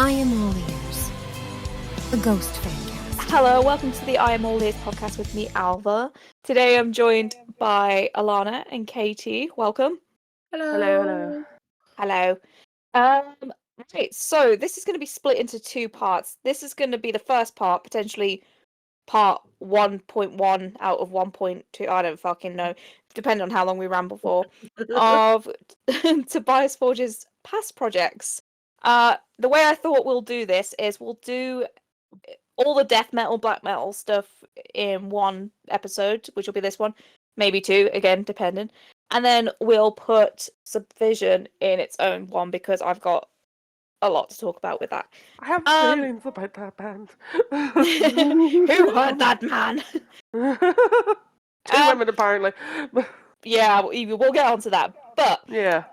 I Am All Ears, the Ghost Fancast. Hello, welcome to the I Am All Ears podcast with me, Alva. Today I'm joined by Alana and Katie. Welcome. Hello. Hello. Right, so this is going to be split into two parts. This is going to be the first part, potentially part 1.1 out of 1.2, I don't fucking know, depending on how long we ramble for, of Tobias Forge's past projects. The way I thought we'll do this is we'll do all the death metal, black metal stuff in one episode, which will be this one, maybe two, again, depending. And then we'll put Subvision in its own one because I've got a lot to talk about with that. I have feelings about that band. Who heard that, man? Two women, apparently. Yeah, we'll get onto that. But yeah,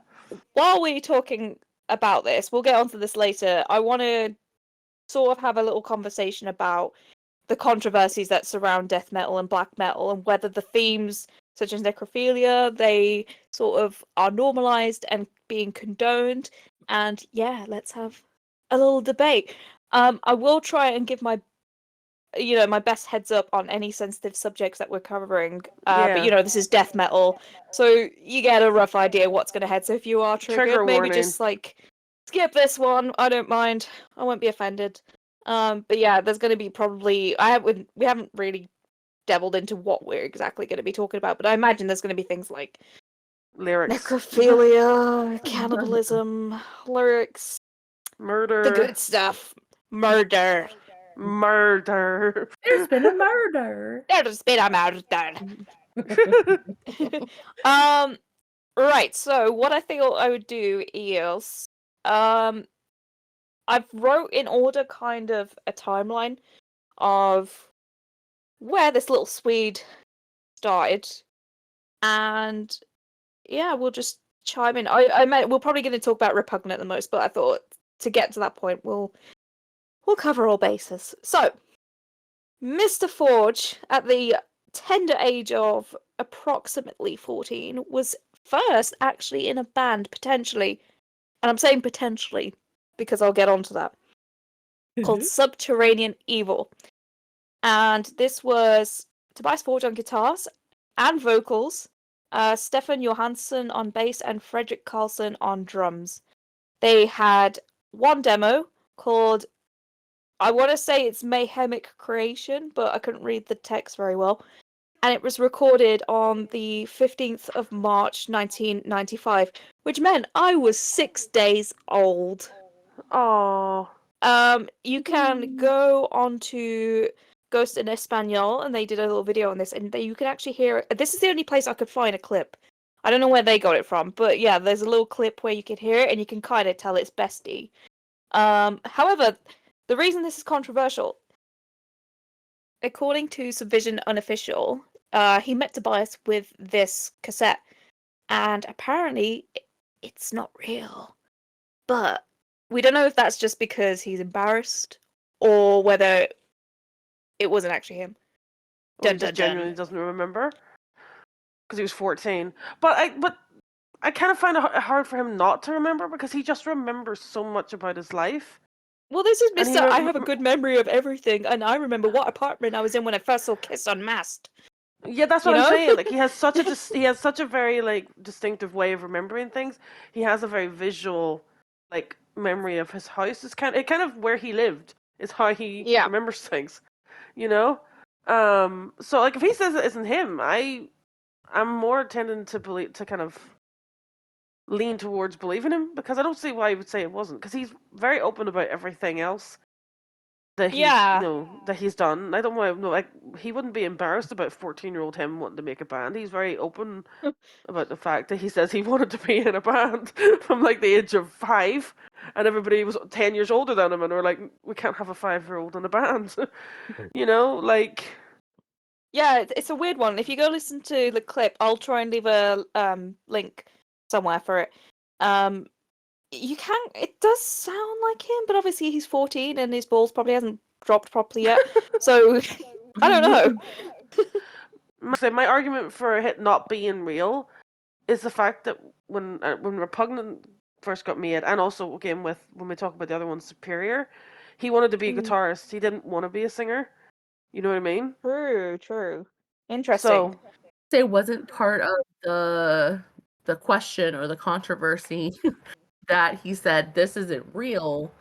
while we're talking about this, we'll get onto this later. I want to sort of have a little conversation about the controversies that surround death metal and black metal and whether the themes such as necrophilia, they sort of are normalized and being condoned. And yeah, let's have a little debate. I will try and give my best heads up on any sensitive subjects that we're covering. But this is death metal, so you get a rough idea what's going to head. So if you are triggered, maybe just like skip this one. I don't mind. I won't be offended. But yeah, there's going to be probably we haven't really delved into what we're exactly going to be talking about, but I imagine there's going to be things like lyrics, necrophilia, cannibalism, lyrics, murder, the good stuff, murder. There's been a murder. There's been a murder. Right. So what I thought I would do is, I've wrote in order kind of a timeline of where this little Swede started, and yeah, we'll just chime in. We're probably going to talk about Repugnant the most, but I thought to get to that point, we'll cover all bases. So, Mr. Forge, at the tender age of approximately 14, was first actually in a band, potentially, and I'm saying potentially because I'll get onto that, called Subterranean Evil. And this was Tobias Forge on guitars and vocals, Stefan Johansson on bass, and Fredrik Karlsson on drums. They had one demo called, I want to say it's Mayhemic Creation, but I couldn't read the text very well. And it was recorded on the 15th of March, 1995, which meant I was 6 days old. Oh. You can go onto Ghost in Espanol, and they did a little video on this, and you can actually hear it. This is the only place I could find a clip. I don't know where they got it from, but yeah, there's a little clip where you can hear it, and you can kind of tell it's bestie. However, the reason this is controversial, according to Subvision Unofficial, he met Tobias with this cassette, and apparently it's not real. But we don't know if that's just because he's embarrassed or whether it wasn't actually him. He genuinely doesn't remember because he was 14. But I kind of find it hard for him not to remember because he just remembers so much about his life. Well, this is Mr. I have a good memory of everything, and I remember what apartment I was in when I first saw Kiss Unmasked. Yeah, that's what I'm saying. Like he has such a very like distinctive way of remembering things. He has a very visual like memory of his house. It's kind of where he lived is how he remembers things. So like if he says it isn't him, I'm more tending to believe, to kind of lean towards believing him, because I don't see why he would say it wasn't, because he's very open about everything else that that he's done. I don't want to like he wouldn't be embarrassed about 14-year-old him wanting to make a band. He's very open about the fact that he says he wanted to be in a band from like the age of 5, and everybody was 10 years older than him, and we're like, we can't have a 5-year-old in a band. Like. Yeah, it's a weird one. If you go listen to the clip, I'll try and leave a link somewhere for it. It does sound like him, but obviously he's 14 and his balls probably hasn't dropped properly yet. So I don't know. My argument for it not being real is the fact that when Repugnant first got made, and also again with when we talk about the other one, Superior, he wanted to be a guitarist. He didn't want to be a singer. You know what I mean? True. Interesting. So It wasn't part of the question or the controversy that he said this isn't real.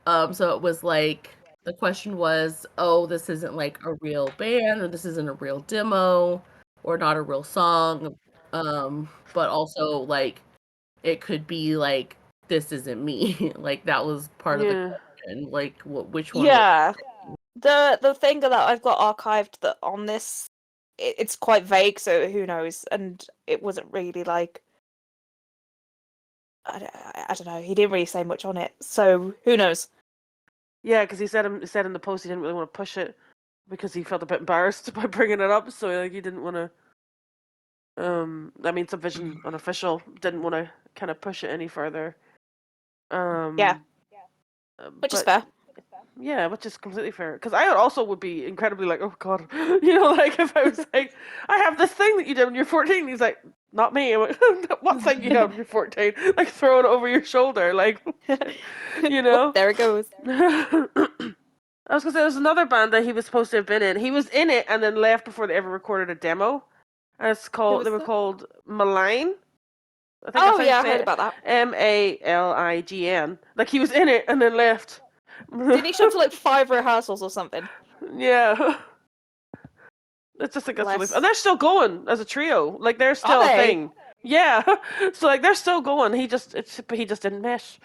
So it was like the question was, oh, this isn't like a real band, or this isn't a real demo, or not a real song. But also like it could be like this isn't me. Like that was part of the yeah, question. Like which one? Yeah. The thing that I've got archived that on this, it's quite vague, so who knows? And it wasn't really like I don't know. He didn't really say much on it, so who knows? yeah, because he said in the post he didn't really want to push it because he felt a bit embarrassed by bringing it up. So like he didn't want to. I mean, Subvision unofficial didn't want to kind of push it any further. Yeah, which is But fair. yeah, which is completely fair. Because I also would be incredibly like, oh god, like if I was like, I have this thing that you did when you're 14. He's like, not me. I'm like, what thing you had when you're 14? Like throwing it over your shoulder, like, Oh, there it goes. I was gonna say there's another band that he was supposed to have been in. He was in it and then left before they ever recorded a demo. And they were called Malign. I think that's Oh how you yeah, I say heard it. about that. Malign. Like he was in it and then left. Didn't he show up to like 5 rehearsals or something? Yeah. I just think that's really Bless. fun. And they're still going as a trio. Like they're Are still a they? thing. Yeah. So like they're still going. But he just didn't mesh.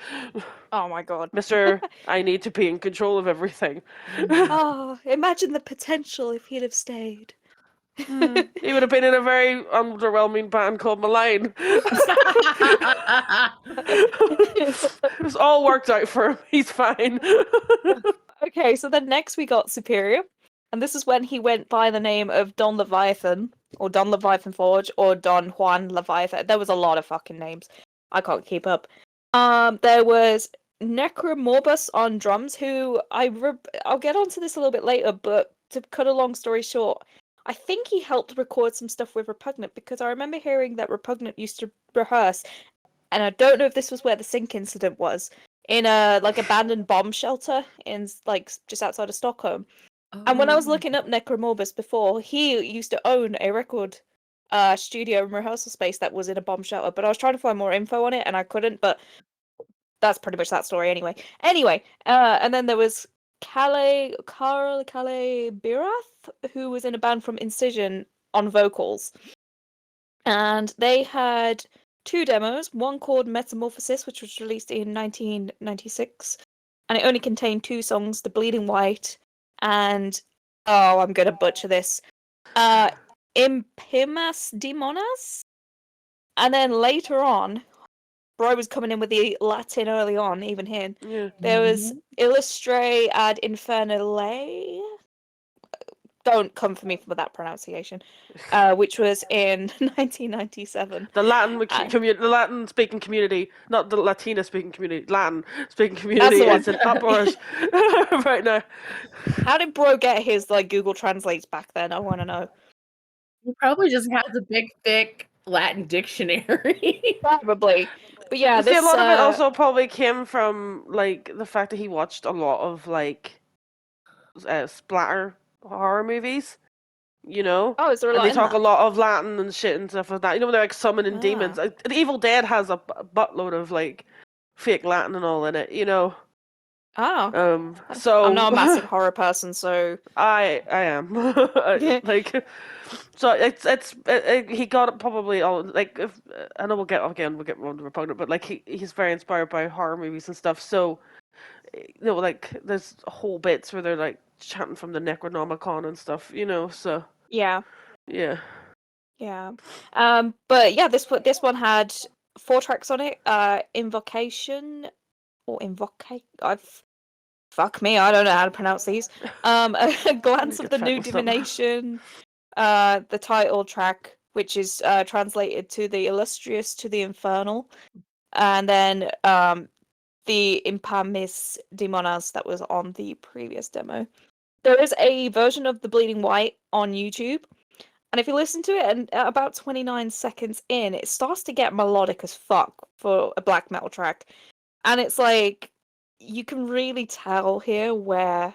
Oh my god. Mr. I need to be in control of everything. Oh, imagine the potential if he'd have stayed. He would have been in a very underwhelming band called Malign. It was all worked out for him. He's fine. Okay, so then next we got Superior, and this is when he went by the name of Don Leviathan, or Don Leviathan Forge, or Don Juan Leviathan. There was a lot of fucking names. I can't keep up. There was Necromorbus on drums, who I'll get onto this a little bit later, but to cut a long story short, I think he helped record some stuff with Repugnant because I remember hearing that Repugnant used to rehearse, and I don't know if this was where the sink incident was, in a like abandoned bomb shelter in like just outside of Stockholm. And when I was looking up Necromorbus before, he used to own a record studio and rehearsal space that was in a bomb shelter, but I was trying to find more info on it and I couldn't, but that's pretty much that story anyway. And then there was Carl Birath, who was in a band from Incision on vocals. And they had 2 demos, one called Metamorphosis, which was released in 1996, and it only contained 2 songs, The Bleeding White and, oh, I'm gonna butcher this, Imprimas Demonas? And then later on, Bro was coming in with the Latin early on, even here. Yeah. There was Illustre ad Infernale. Don't come for me for that pronunciation. Which was in 1997. The the Latin speaking community, not the Latina speaking community, Latin speaking community the one. is in uproars right now. How did Bro get his like Google Translates back then? I want to know. He probably just has a big, thick Latin dictionary. Probably, but yeah, See, this a lot of it also probably came from like the fact that he watched a lot of like splatter horror movies. You know, Oh, is there a and lot they in talk that? a lot of Latin and shit and stuff like that. You know, when they're like summoning demons. Ah. The Evil Dead has a buttload of like fake Latin and all in it. You know. Oh. So I'm not a massive horror person, so I am like so he got it probably all like if I know we'll get on to Repugnant, but like he's very inspired by horror movies and stuff. So you know, like there's whole bits where they're like chanting from the Necronomicon and stuff. You know, so yeah. yeah. But yeah, this one had 4 tracks on it. Invocation or Invocate. Fuck me, I don't know how to pronounce these. A Glance of the New Divination. The title track, which is translated to the Illustrious to the Infernal, and then the Impamis Demonas that was on the previous demo. There is a version of The Bleeding White on YouTube, And if you listen to it, and at about 29 seconds in, it starts to get melodic as fuck for a black metal track. And it's like, you can really tell here where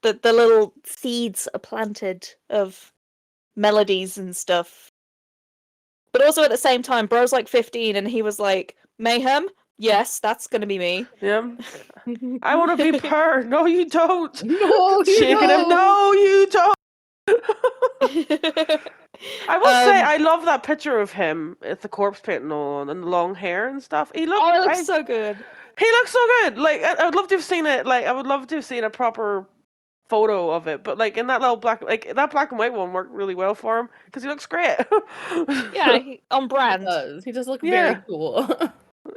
the little seeds are planted of melodies and stuff. But also at the same time, bro's like 15 and he was like, Mayhem? Yes, that's gonna be me. Yeah. I want to be Per. No, you don't. No, you Shaking him. don't. No, you don't. I will say, I love that picture of him with the corpse painting on and the long hair and stuff. He looked. Oh, it looks so good. He looks so good. Like I would love to have seen it. Like I would love to have seen a proper photo of it. But like in that little black, like that black and white one worked really well for him because he looks great. Yeah, on brand. He does look very cool.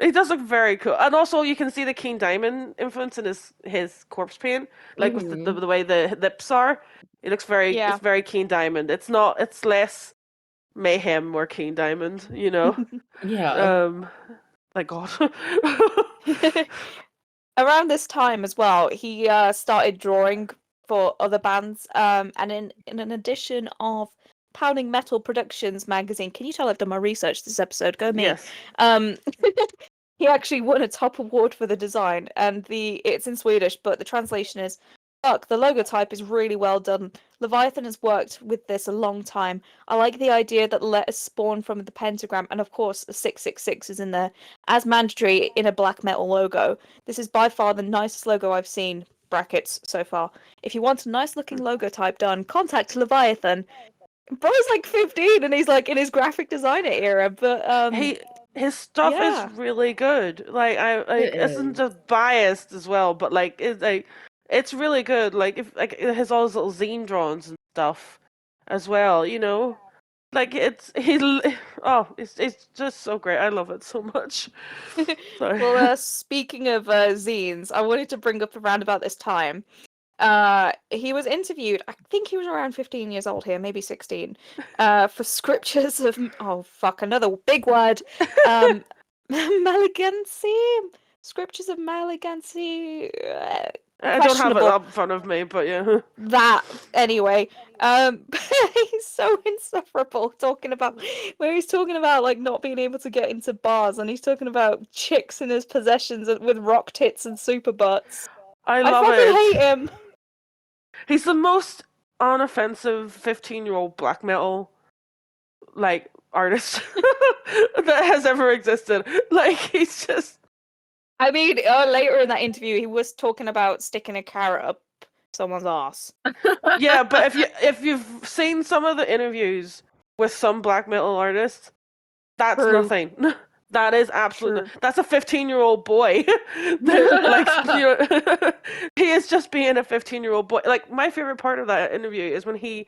He does look very cool, and also you can see the King Diamond influence in his corpse paint, like with the way the lips are. It looks very, it's very King Diamond. It's not, it's less Mayhem or King Diamond, you know. Thank God. Around this time as well, he started drawing for other bands, and in an edition of Pounding Metal Productions magazine. Can you tell I've done my research this episode? Go me. Yes. He actually won a top award for the design, and it's in Swedish, but the translation is, "Fuck, the logo type is really well done. Leviathan has worked with this a long time. I like the idea that the letters spawn from the pentagram, and of course the 666 is in there, as mandatory in a black metal logo. This is by far the nicest logo I've seen, brackets, so far. If you want a nice looking logo type done, contact Leviathan." Bro's like 15 and he's like in his graphic designer era, but his stuff is really good. Like It isn't is. just biased as well, but like it's really good. Like if like it has all his little zine drawings and stuff as well, you know. Like it's just so great. I love it so much. Sorry. Well, speaking of zines, I wanted to bring up around about this time. He was interviewed, I think he was around 15 years old here, maybe 16, for scriptures of, oh fuck, another big word, malignancy? Scriptures of malignancy? I don't have it up in front of me, but yeah. That, anyway. He's so insufferable where he's talking about, like, not being able to get into bars, and he's talking about chicks in his possessions with rock tits and super butts. I love fucking it. hate him. He's the most unoffensive 15-year-old black metal like artist that has ever existed. Like he's just. I mean, later in that interview, he was talking about sticking a carrot up someone's ass. Yeah, but if you've seen some of the interviews with some black metal artists, that's nothing. That is absolutely that's a 15-year-old boy. Like he is just being a 15-year-old boy. Like my favorite part of that interview is when he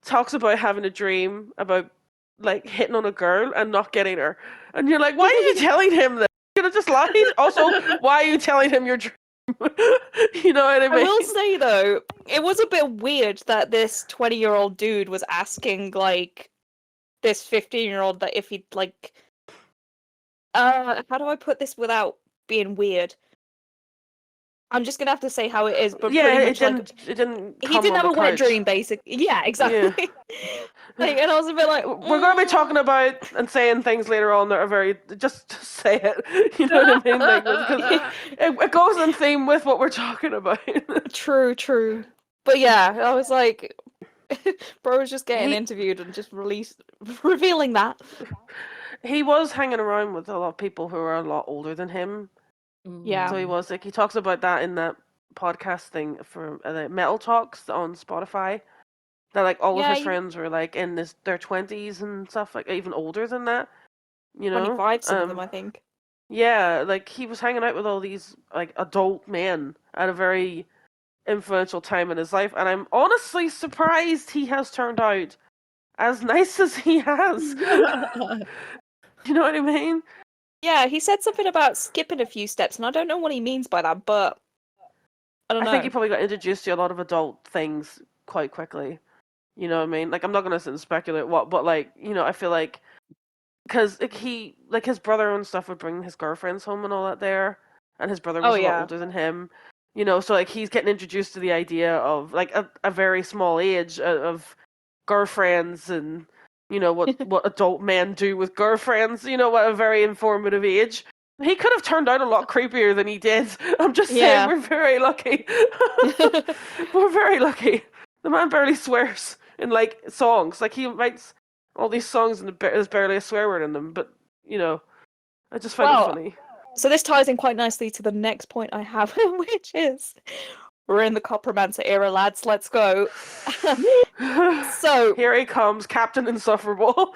talks about having a dream about like hitting on a girl and not getting her, and you're like, why are you telling him this? You could have just lied. Also, why are you telling him your dream? You know what I mean? I will say though, it was a bit weird that this 20-year-old dude was asking like this 15-year-old that if he'd like. How do I put this without being weird? I'm just gonna have to say how it is, but pretty much it didn't. He didn't have a wet dream, basically. Yeah, exactly. Yeah. Like, and I was a bit like, we're gonna be talking about and saying things later on that are very just say it. You know what I mean? Like, because it goes in theme with what we're talking about. True. But yeah, I was like, bro was just getting interviewed and just revealing that. He was hanging around with a lot of people who are a lot older than him. Yeah. So he was like, he talks about that in that podcast thing for the Metal Talks on Spotify. That like all of his friends were like in their 20s and stuff, like even older than that. You know, 25, some of them, I think. Yeah, like he was hanging out with all these like adult men at a very influential time in his life, and I'm honestly surprised he has turned out as nice as he has. You know what I mean? Yeah, he said something about skipping a few steps, and I don't know what he means by that, but I don't know. I think he probably got introduced to a lot of adult things quite quickly. You know what I mean? Like, I'm not going to sit and speculate what, but like, you know, I feel like, because like, his brother and stuff would bring his girlfriends home and all that there, and his brother was a lot older than him. You know, so like, he's getting introduced to the idea of, like, a very small age of girlfriends and what adult men do with girlfriends. At a very informative age. He could have turned out a lot creepier than he did. I'm just saying, we're very lucky. We're very lucky. The man barely swears in like songs. Like he writes all these songs and there's barely a swear word in them. But I just find it funny. So this ties in quite nicely to the next point I have, which is we're in the Copromancer era, lads. Let's go. So here he comes, Captain Insufferable.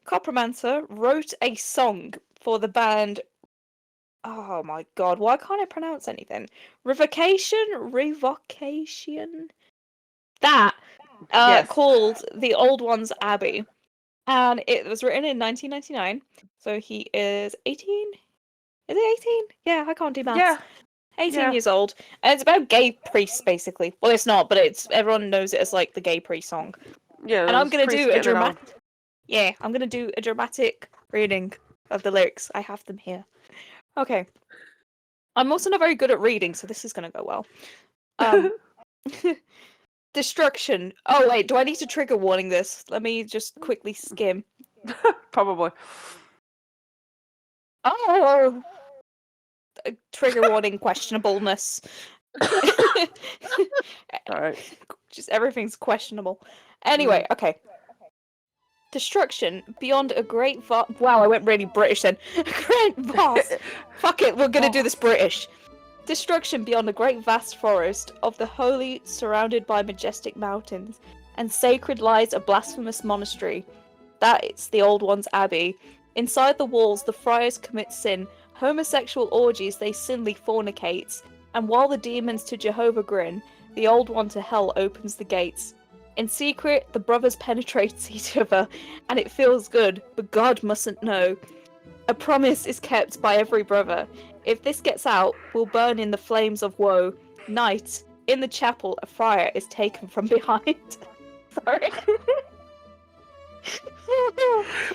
Copromancer wrote a song for the band. Oh my god, why can't I pronounce anything? Revocation? That Yes. called The Old Ones Abbey. And it was written in 1999. So he is 18? Is it 18? Yeah, I can't do maths. Yeah. 18 years old. And it's about gay priests, basically. Well, it's not, but everyone knows it as like the gay priest song. Yeah. And I'm gonna do a dramatic. Yeah, I'm gonna do a dramatic reading of the lyrics. I have them here. Okay. I'm also not very good at reading, so this is gonna go well. Destruction. Oh wait, do I need to trigger warning this? Let me just quickly skim. Probably. Oh, trigger warning questionableness. Alright. Just everything's questionable. Anyway, okay. Destruction beyond a great wow, I went really British then. A great vast. Fuck it, we're gonna do this British. Destruction beyond a great vast forest of the holy, surrounded by majestic mountains, and sacred lies a blasphemous monastery. That's the Old Ones Abbey. Inside the walls, the friars commit sin, homosexual orgies they sinly fornicate, and while the demons to Jehovah grin, the Old One to hell opens the gates. In secret, the brothers penetrate each other, and it feels good, but God mustn't know. A promise is kept by every brother. If this gets out, we'll burn in the flames of woe. Night, in the chapel, a friar is taken from behind. Sorry.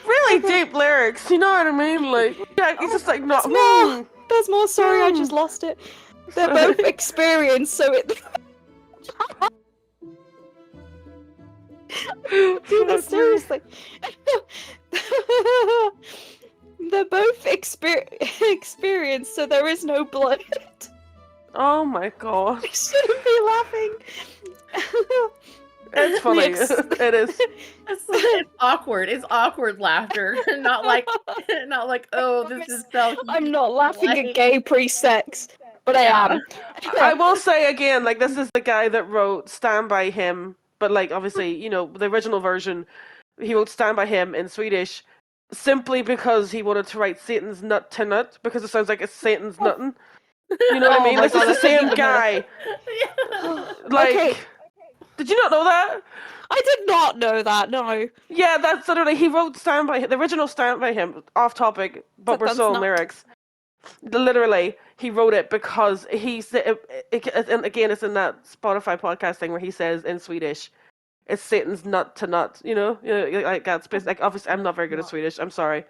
Really deep lyrics, you know what I mean? Like, yeah, it's just like not. There's more. Sorry, I just lost it. They're both experienced, so it. Do this seriously. They're both experienced, so there is no blood. Oh my god. I shouldn't be laughing. It's funny. It is. It's awkward. It's awkward laughter. Not like, oh, this is so. I'm not laughing at gay pre-sex, but I am. I will say again, like, this is the guy that wrote "Stand by Him," but like, obviously, the original version, he wrote "Stand by Him" in Swedish, simply because he wanted to write Satan's nut to nut, because it sounds like it's Satan's nutting. You know what I mean? This is the same guy. Like. Okay. Did you not know that? I did not know that, no. Yeah, that's literally, he wrote the original Stand By Him, off topic, but we're still in lyrics. Literally, he wrote it because and again, it's in that Spotify podcast thing where he says in Swedish, it's Satan's nut to nut, like that's like, obviously, I'm not very good at Swedish, I'm sorry.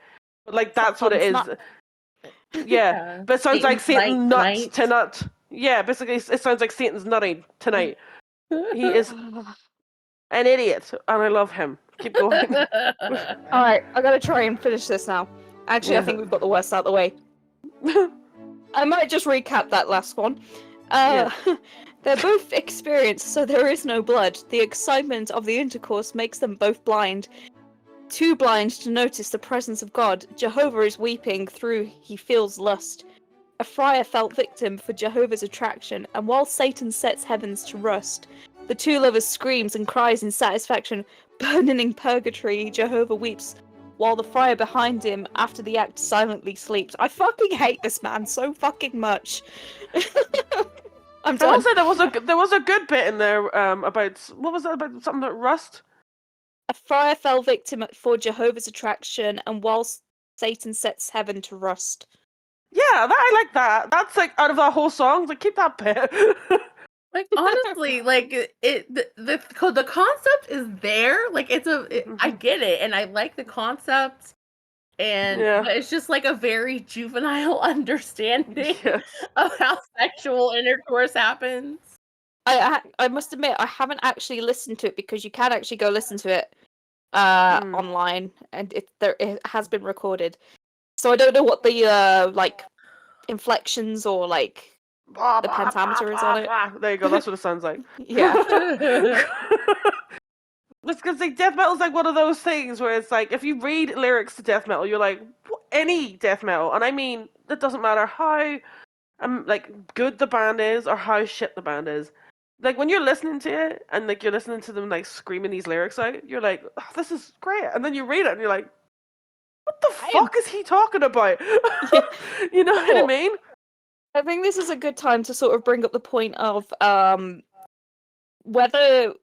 But like, that's what it is. Yeah, but it sounds like Satan nut to nut. Yeah, basically, it sounds like Satan's nutting tonight. He is an idiot, and I love him. Keep going. Alright, I gotta try and finish this now. Actually, I think we've got the worst out of the way. I might just recap that last one. They're both experienced, so there is no blood. The excitement of the intercourse makes them both blind. Too blind to notice the presence of God. Jehovah is weeping through he feels lust. A friar fell victim for Jehovah's attraction, and while Satan sets heavens to rust, the two lovers screams and cries in satisfaction, burning in purgatory, Jehovah weeps, while the friar behind him, after the act, silently sleeps. I fucking hate this man so fucking much. I'm done. I will say there was a good bit in there about, what was that, about something about rust? A friar fell victim for Jehovah's attraction, and whilst Satan sets heaven to rust. Yeah, I like that. That's like, out of that whole song, like, keep that bit. Like, honestly, like, the concept is there. Like, I get it, and I like the concept, and it's just like a very juvenile understanding of how sexual intercourse happens. I must admit I haven't actually listened to it because you can actually go listen to it online, and it has been recorded. So I don't know what the like inflections or like Blah, the blah, blah, pentameter is on blah, it. blah. There you go. That's what it sounds like. Yeah. It's because like death metal is like one of those things where it's like if you read lyrics to death metal, you're like any death metal, and I mean it doesn't matter how like good the band is or how shit the band is. Like when you're listening to it and like you're listening to them like screaming these lyrics out, you're like, oh, this is great, and then you read it and you're like, what the fuck is he talking about? Yeah. You know what I Well, mean? I think this is a good time to sort of bring up the point of whether,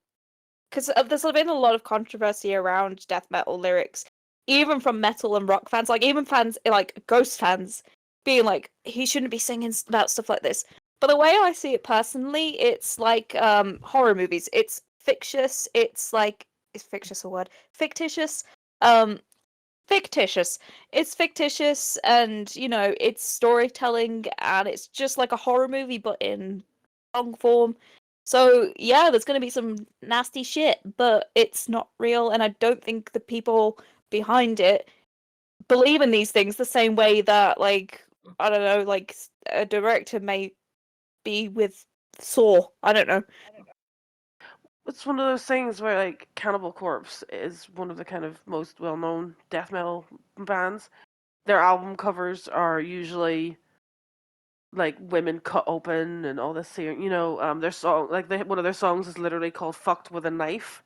because there's been a lot of controversy around death metal lyrics, even from metal and rock fans, like even fans like Ghost fans being like he shouldn't be singing about stuff like this. But the way I see it personally, it's like horror movies. It's fictitious. It's like, is fictitious a word? Fictitious. Um, fictitious. It's fictitious, and you know, it's storytelling, and it's just like a horror movie, but in long form. So yeah, there's gonna be some nasty shit, but it's not real, and I don't think the people behind it believe in these things the same way that, like, I don't know, like a director may be with Saw. I don't know. It's one of those things where like Cannibal Corpse is one of the kind of most well-known death metal bands. Their album covers are usually like women cut open and all this here. You know, their song like one of their songs is literally called "Fucked with a Knife."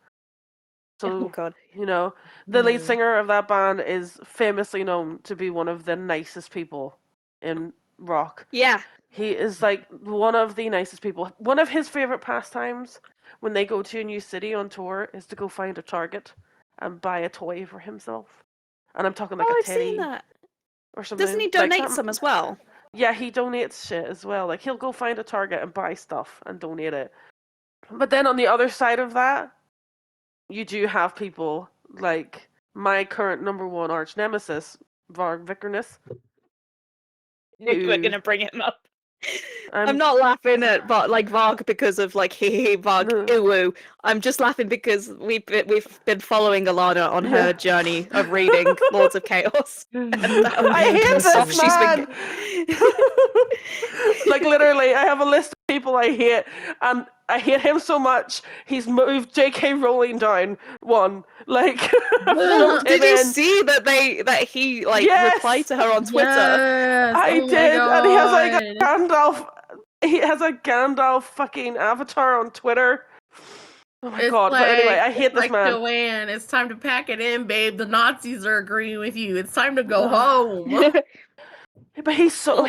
Oh So god. you know, the lead singer of that band is famously known to be one of the nicest people in rock. Yeah. He is like one of the nicest people. One of his favorite pastimes when they go to a new city on tour is to go find a Target and buy a toy for himself. And I'm talking like a Oh, I've seen teddy that. or Doesn't something. he Like donate some some as well? yeah, he donates shit as well. Like he'll go find a Target and buy stuff and donate it. But then on the other side of that, you do have people like my current number one arch nemesis, Varg Vikernes. Knew you were Who gonna bring him up. I'm I'm not laughing at like Varg because of like hey Varg ew. I'm just laughing because we've been following Alana on her journey of reading Lords of Chaos and how I hate pissed off this she's been. man. Like literally, I have a list of people I hate, and I hate him so much. He's moved J.K. Rowling down one. Like, I've roped him Did you in. see that he like replied Yes, to her on Twitter? Yes. I Oh my did, and he has like a god. Gandalf. He has a Gandalf fucking avatar on Twitter. Oh my It's god! But anyway, like I hate this man. Joanne, it's time to pack it in, babe. The Nazis are agreeing with you. It's time to go home. But he's so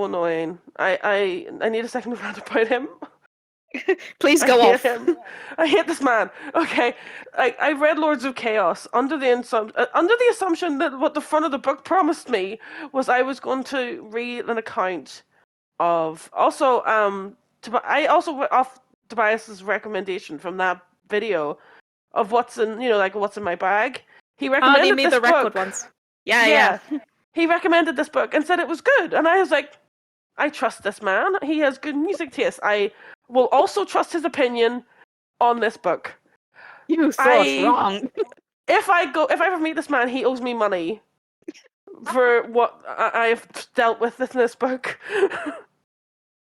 annoying. I need a second to rant about him. Please I go hate off. him. I hate this man. Okay, I read Lords of Chaos under the assumption that what the front of the book promised me was I was going to read an account of also I also went off Tobias's recommendation from that video of what's in like what's in my bag. He Oh, do you recommended mean this the record book. ones? Yeah, Yeah, yeah. he recommended this book and said it was good, and I was like, I trust this man. He has good music taste. I will also trust his opinion on this book. You thought I wrong. if I ever meet this man, he owes me money for what I've dealt with in this book.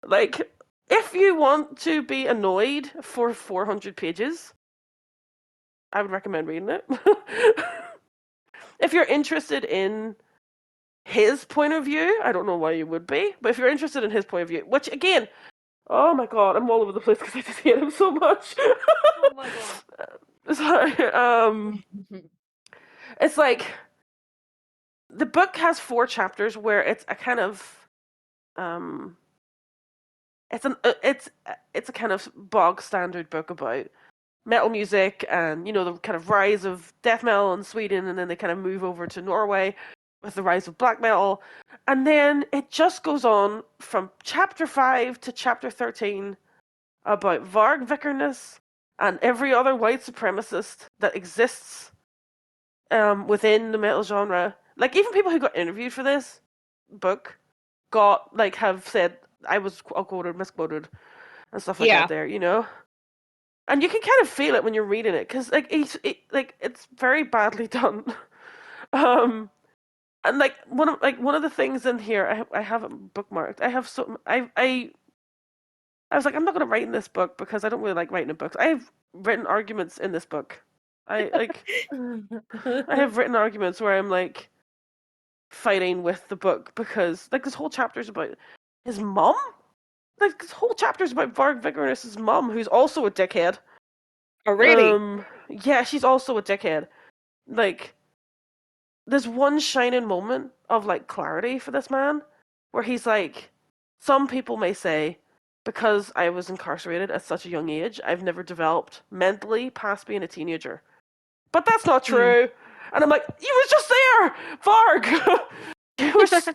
Like, if you want to be annoyed for 400 pages, I would recommend reading it. If you're interested in his point of view, I don't know why you would be, but if you're interested in his point of view, which again, oh my god, I'm all over the place because I just hate him so much. Oh my god. Sorry, it's like the book has 4 chapters where it's a kind of um it's a kind of bog standard book about metal music and the kind of rise of death metal in Sweden, and then they kind of move over to Norway with the rise of black metal, and then it just goes on from chapter 5 to chapter 13 about Varg Vikernes and every other white supremacist that exists within the metal genre. Like even people who got interviewed for this book have said, I was quoted, misquoted, and stuff like Yeah. that. There, and you can kind of feel it when you're reading it because it's very badly done. And one of the things in here I have it bookmarked. I have I was like, I'm not going to write in this book because I don't really like writing in books. I have written arguments in this book. I have written arguments where I'm like fighting with the book because this whole chapter's about his mom. This whole chapter's about Varg Vikernes' mom, who's also a dickhead. Oh, really? Yeah, she's also a dickhead. There's one shining moment of clarity for this man where he's like, some people may say, because I was incarcerated at such a young age, I've never developed mentally past being a teenager. But that's not true. And I'm like, you were just there, Varg.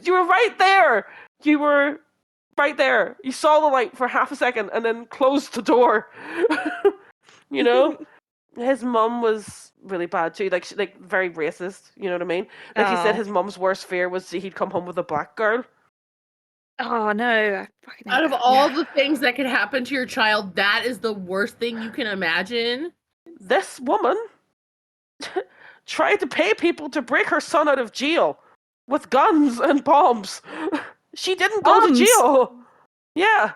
you were right there. You were right there. You saw the light for half a second and then closed the door. His mum was really bad too, very racist. You know what I mean? He said his mum's worst fear was he'd come home with a black girl. Oh no! Out of all the things that could happen to your child, that is the worst thing you can imagine. This woman tried to pay people to break her son out of jail with guns and bombs. She didn't go to jail. Yeah.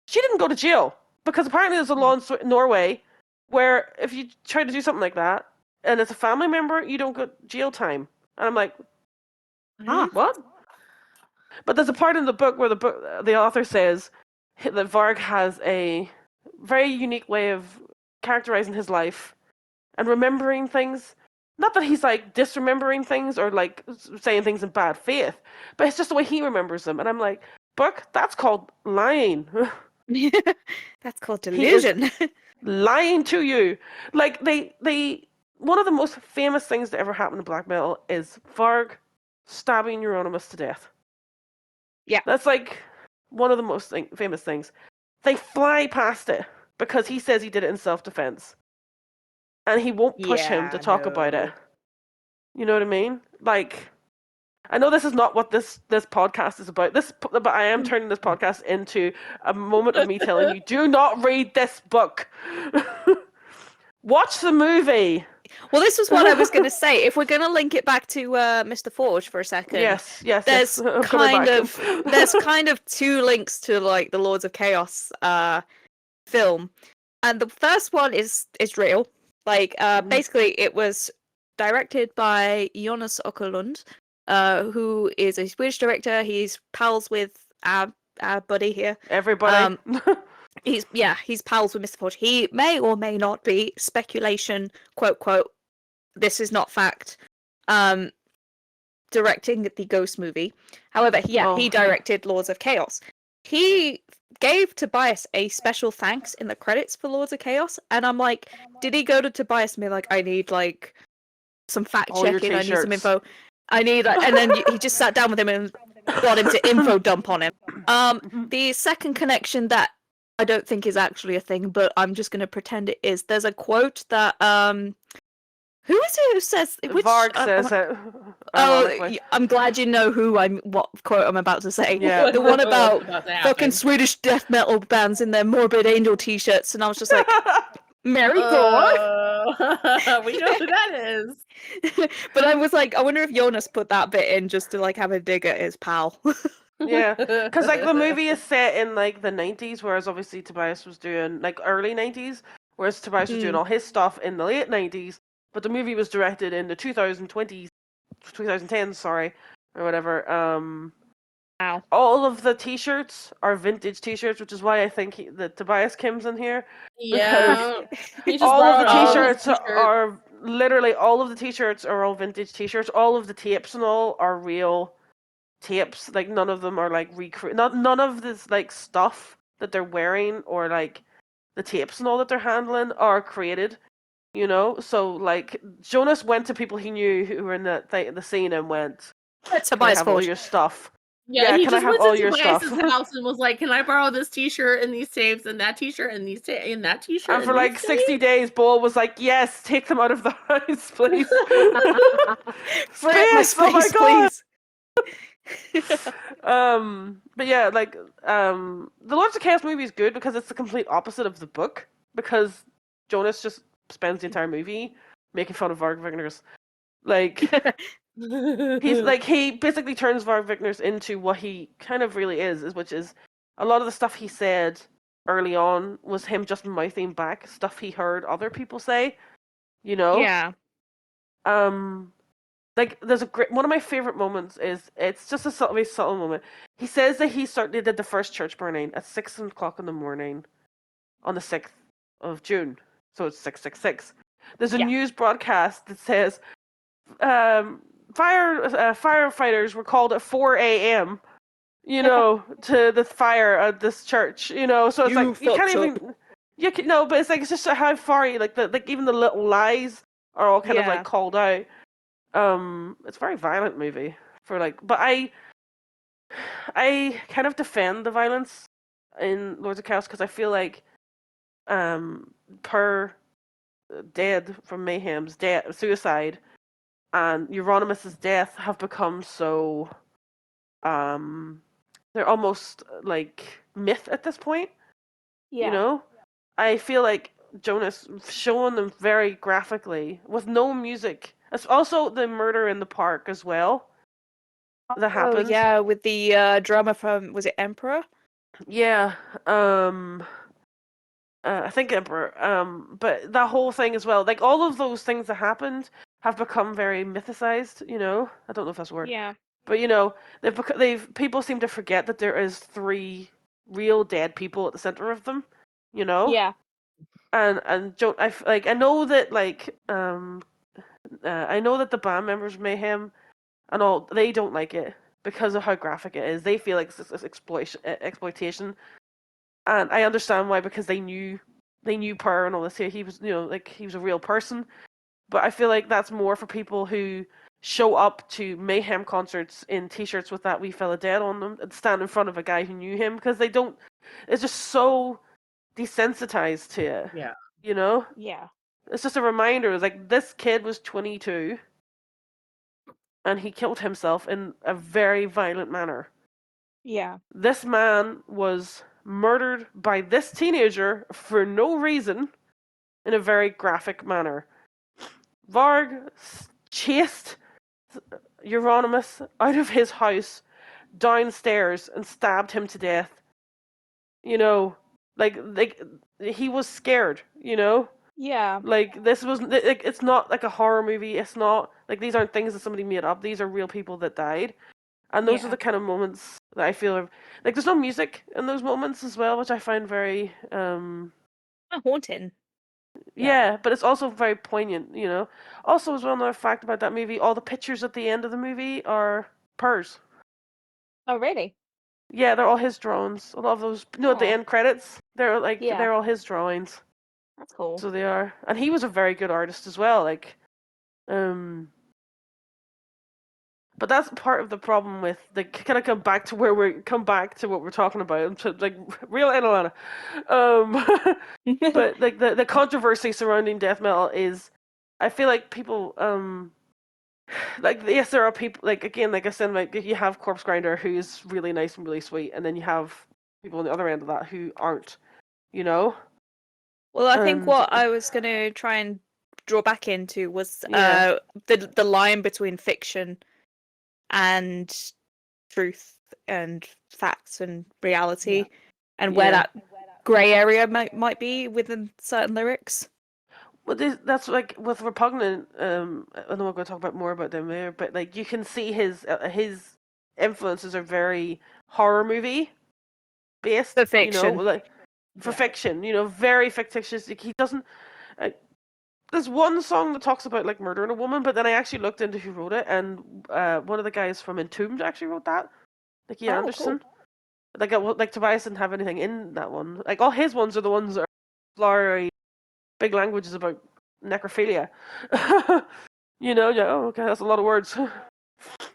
She didn't go to jail because apparently there's a law in Norway where if you try to do something like that and it's a family member, you don't get jail time. And I'm like, what? But there's a part in the book where the author says that Varg has a very unique way of characterizing his life and remembering things. Not that he's disremembering things or saying things in bad faith, but it's just the way he remembers them. And I'm like, book, that's called lying. That's called delusion. Lying to you. One of the most famous things that ever happened to black metal is Varg stabbing Euronymous to death. Yeah. That's one of the most famous things. They fly past it because he says he did it in self-defense. And he won't push him to talk about it. You know what I mean? I know this is not what this podcast is about. But I am turning this podcast into a moment of me telling you, do not read this book. Watch the movie. Well, this was what I was going to say. If we're going to link it back to Mr. Forge for a second, yes. There's kind of two links to the Lords of Chaos film, and the first one is real. Basically, it was directed by Jonas Åkerlund, who is a Swedish director. He's pals with our buddy here. Everybody. He's pals with Mr. Forge. He may or may not be, speculation, quote, this is not fact, directing the Ghost movie. However, he directed Lords of Chaos. He gave Tobias a special thanks in the credits for Lords of Chaos, and I'm like, did he go to Tobias and be like, I need some fact checking, I need some info, I need and then he just sat down with him and got him to info dump on him. The second connection that I don't think is actually a thing, but I'm just going to pretend it is. There's a quote that who is it who says which Varg says it. Oh, I'm glad you know what quote I'm about to say. Yeah. The one about fucking Swedish death metal bands in their Morbid Angel t-shirts, and I was just like, Mary Gore. We know who that is. But I was like, I wonder if Jonas put that bit in just to have a dig at his pal. Yeah, because the movie is set in the 90s, whereas obviously Tobias was doing early 90s, whereas Tobias was doing all his stuff in the late 90s, but the movie was directed in the 2010s, sorry, or whatever. Wow. All of the t-shirts are vintage t-shirts, which is why I think that Tobias Kim's in here. Yeah. All of the t-shirts are literally all of the t-shirts are all vintage t-shirts. All of the tapes and all are real tapes. None of them are none of this stuff that they're wearing or the tapes and all that they're handling are created. So Jonas went to people he knew who were in the scene and went, Tobias Forge, all your stuff. Yeah, he can just I have went all to your Tobias's stuff? house and was like, "Can I borrow this T-shirt and these tapes and that T-shirt and and that T-shirt?" And for 60 days, Bol was like, "Yes, take them out of the house, please." Free up my space, oh my god! please. But yeah, like the Lords of Chaos movie is good because it's the complete opposite of the book. Because Jonas just spends the entire movie making fun of Varg Vigners. Like he basically turns Varg Vigners into what he kind of really is, which is a lot of the stuff he said early on was him just mouthing back stuff he heard other people say. You know? Yeah. Like there's a great one of my favorite moments is it's just a very subtle moment. He says that they did the first church burning at 6 o'clock in the morning on the 6th of June, so it's 666. There's a Yeah. news broadcast that says firefighters were called at 4 a.m. You know, to the fire at this church. You know, so it's You like you can't fucked up. even. You can no, but it's like it's just how far you like even the little lies are all kind of Yeah. like called out. It's a very violent movie for like, but I kind of defend the violence in Lords of Chaos because I feel like, per dead from Mayhem's suicide and Euronymous' death have become so, they're almost like myth at this point. Yeah. You know, I feel like Jonas showing them very graphically with no music. It's also the murder in the park as well that Oh happens. yeah, with the drummer from, was it Emperor? Yeah, I think Emperor. But that whole thing as well, like all of those things that happened have become very mythicized. You know, I don't know if that's a word, Yeah. but you know, they've people seem to forget that there is 3 real dead people at the center of them. You know, Yeah. and I know that I know that the band members of Mayhem and all they don't like it because of how graphic it is. They feel like it's exploitation. And I understand why because they knew Per and all this here. He was like he was a real person. But I feel like that's more for people who show up to Mayhem concerts in t-shirts with that wee fella dead on them and stand in front of a guy who knew him because they don't. It's just so desensitized to it. Yeah. You know, Yeah. it's just a reminder. It's like this kid was 22 and he killed himself in a very violent manner. Yeah. This man was murdered by this teenager for no reason in a very graphic manner. Varg chased Euronymous out of his house downstairs and stabbed him to death. You know, like he was scared, you know? Yeah. Like this was like it's not like a horror movie. It's not like these aren't things that somebody made up. These are real people that died. And those are Yeah. the kind of moments that I feel are like there's no music in those moments as well, which I find very Haunting. yeah, but it's also very poignant, you know. Also as well another fact about that movie, all the pictures at the end of the movie are Purr's. Oh really? Yeah, they're all his drawings. A lot of those at the Oh. end credits, they're like Yeah. they're all his drawings. That's cool. So they are. And he was a very good artist as well, like but that's part of the problem with the kind of come back to what we're talking about, to like real Atlanta. But like the controversy surrounding death metal is, I feel like people like yes there are people like again like I said like you have Corpse Grinder who's really nice and really sweet, and then you have people on the other end of that who aren't, you know. Well, I think And what I was gonna try and draw back into was yeah, the line between fiction and truth and facts and reality, and where yeah. that grey area might be within certain lyrics. Well, that's like with Repugnant. I know we're going to talk about more about them there, but like you can see his influences are very horror movie based. For You know, fiction. like for fiction. You know, very fictitious. Like, he doesn't. Uh, there's one song that talks about like murdering a woman, but then I actually looked into who wrote it, and one of the guys from Entombed actually wrote that, Nicky Oh, cool. Anderson. Like Tobias didn't have anything in that one. Like all his ones are the ones that are flowery, big languages about necrophilia. You know, yeah, oh, okay, that's a lot of words.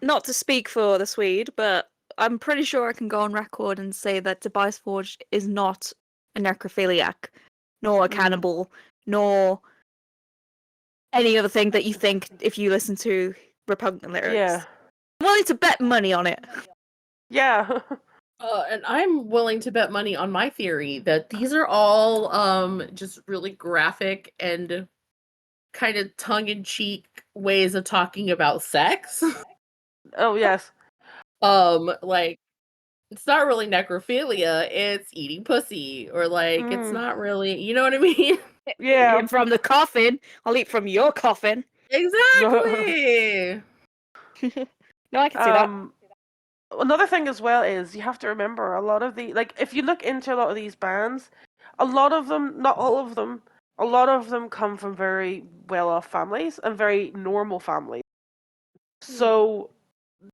Not to speak for the Swede, but I'm pretty sure I can go on record and say that Tobias Forge is not a necrophiliac, nor a cannibal, nor any other thing that you think if you listen to Repugnant lyrics. Yeah. willing to bet money on it. Yeah. And I'm willing to bet money on my theory that these are all just really graphic and kind of tongue-in-cheek ways of talking about sex. Oh yes. Like it's not really necrophilia, it's eating pussy, or like it's not really, you know what I mean? Yeah. Eating from the coffin. I'll eat from your coffin. Exactly. No, I can see that. Another thing as well is you have to remember a lot of the, like, if you look into a lot of these bands, a lot of them, not all of them, a lot of them come from very well-off families and very normal families. So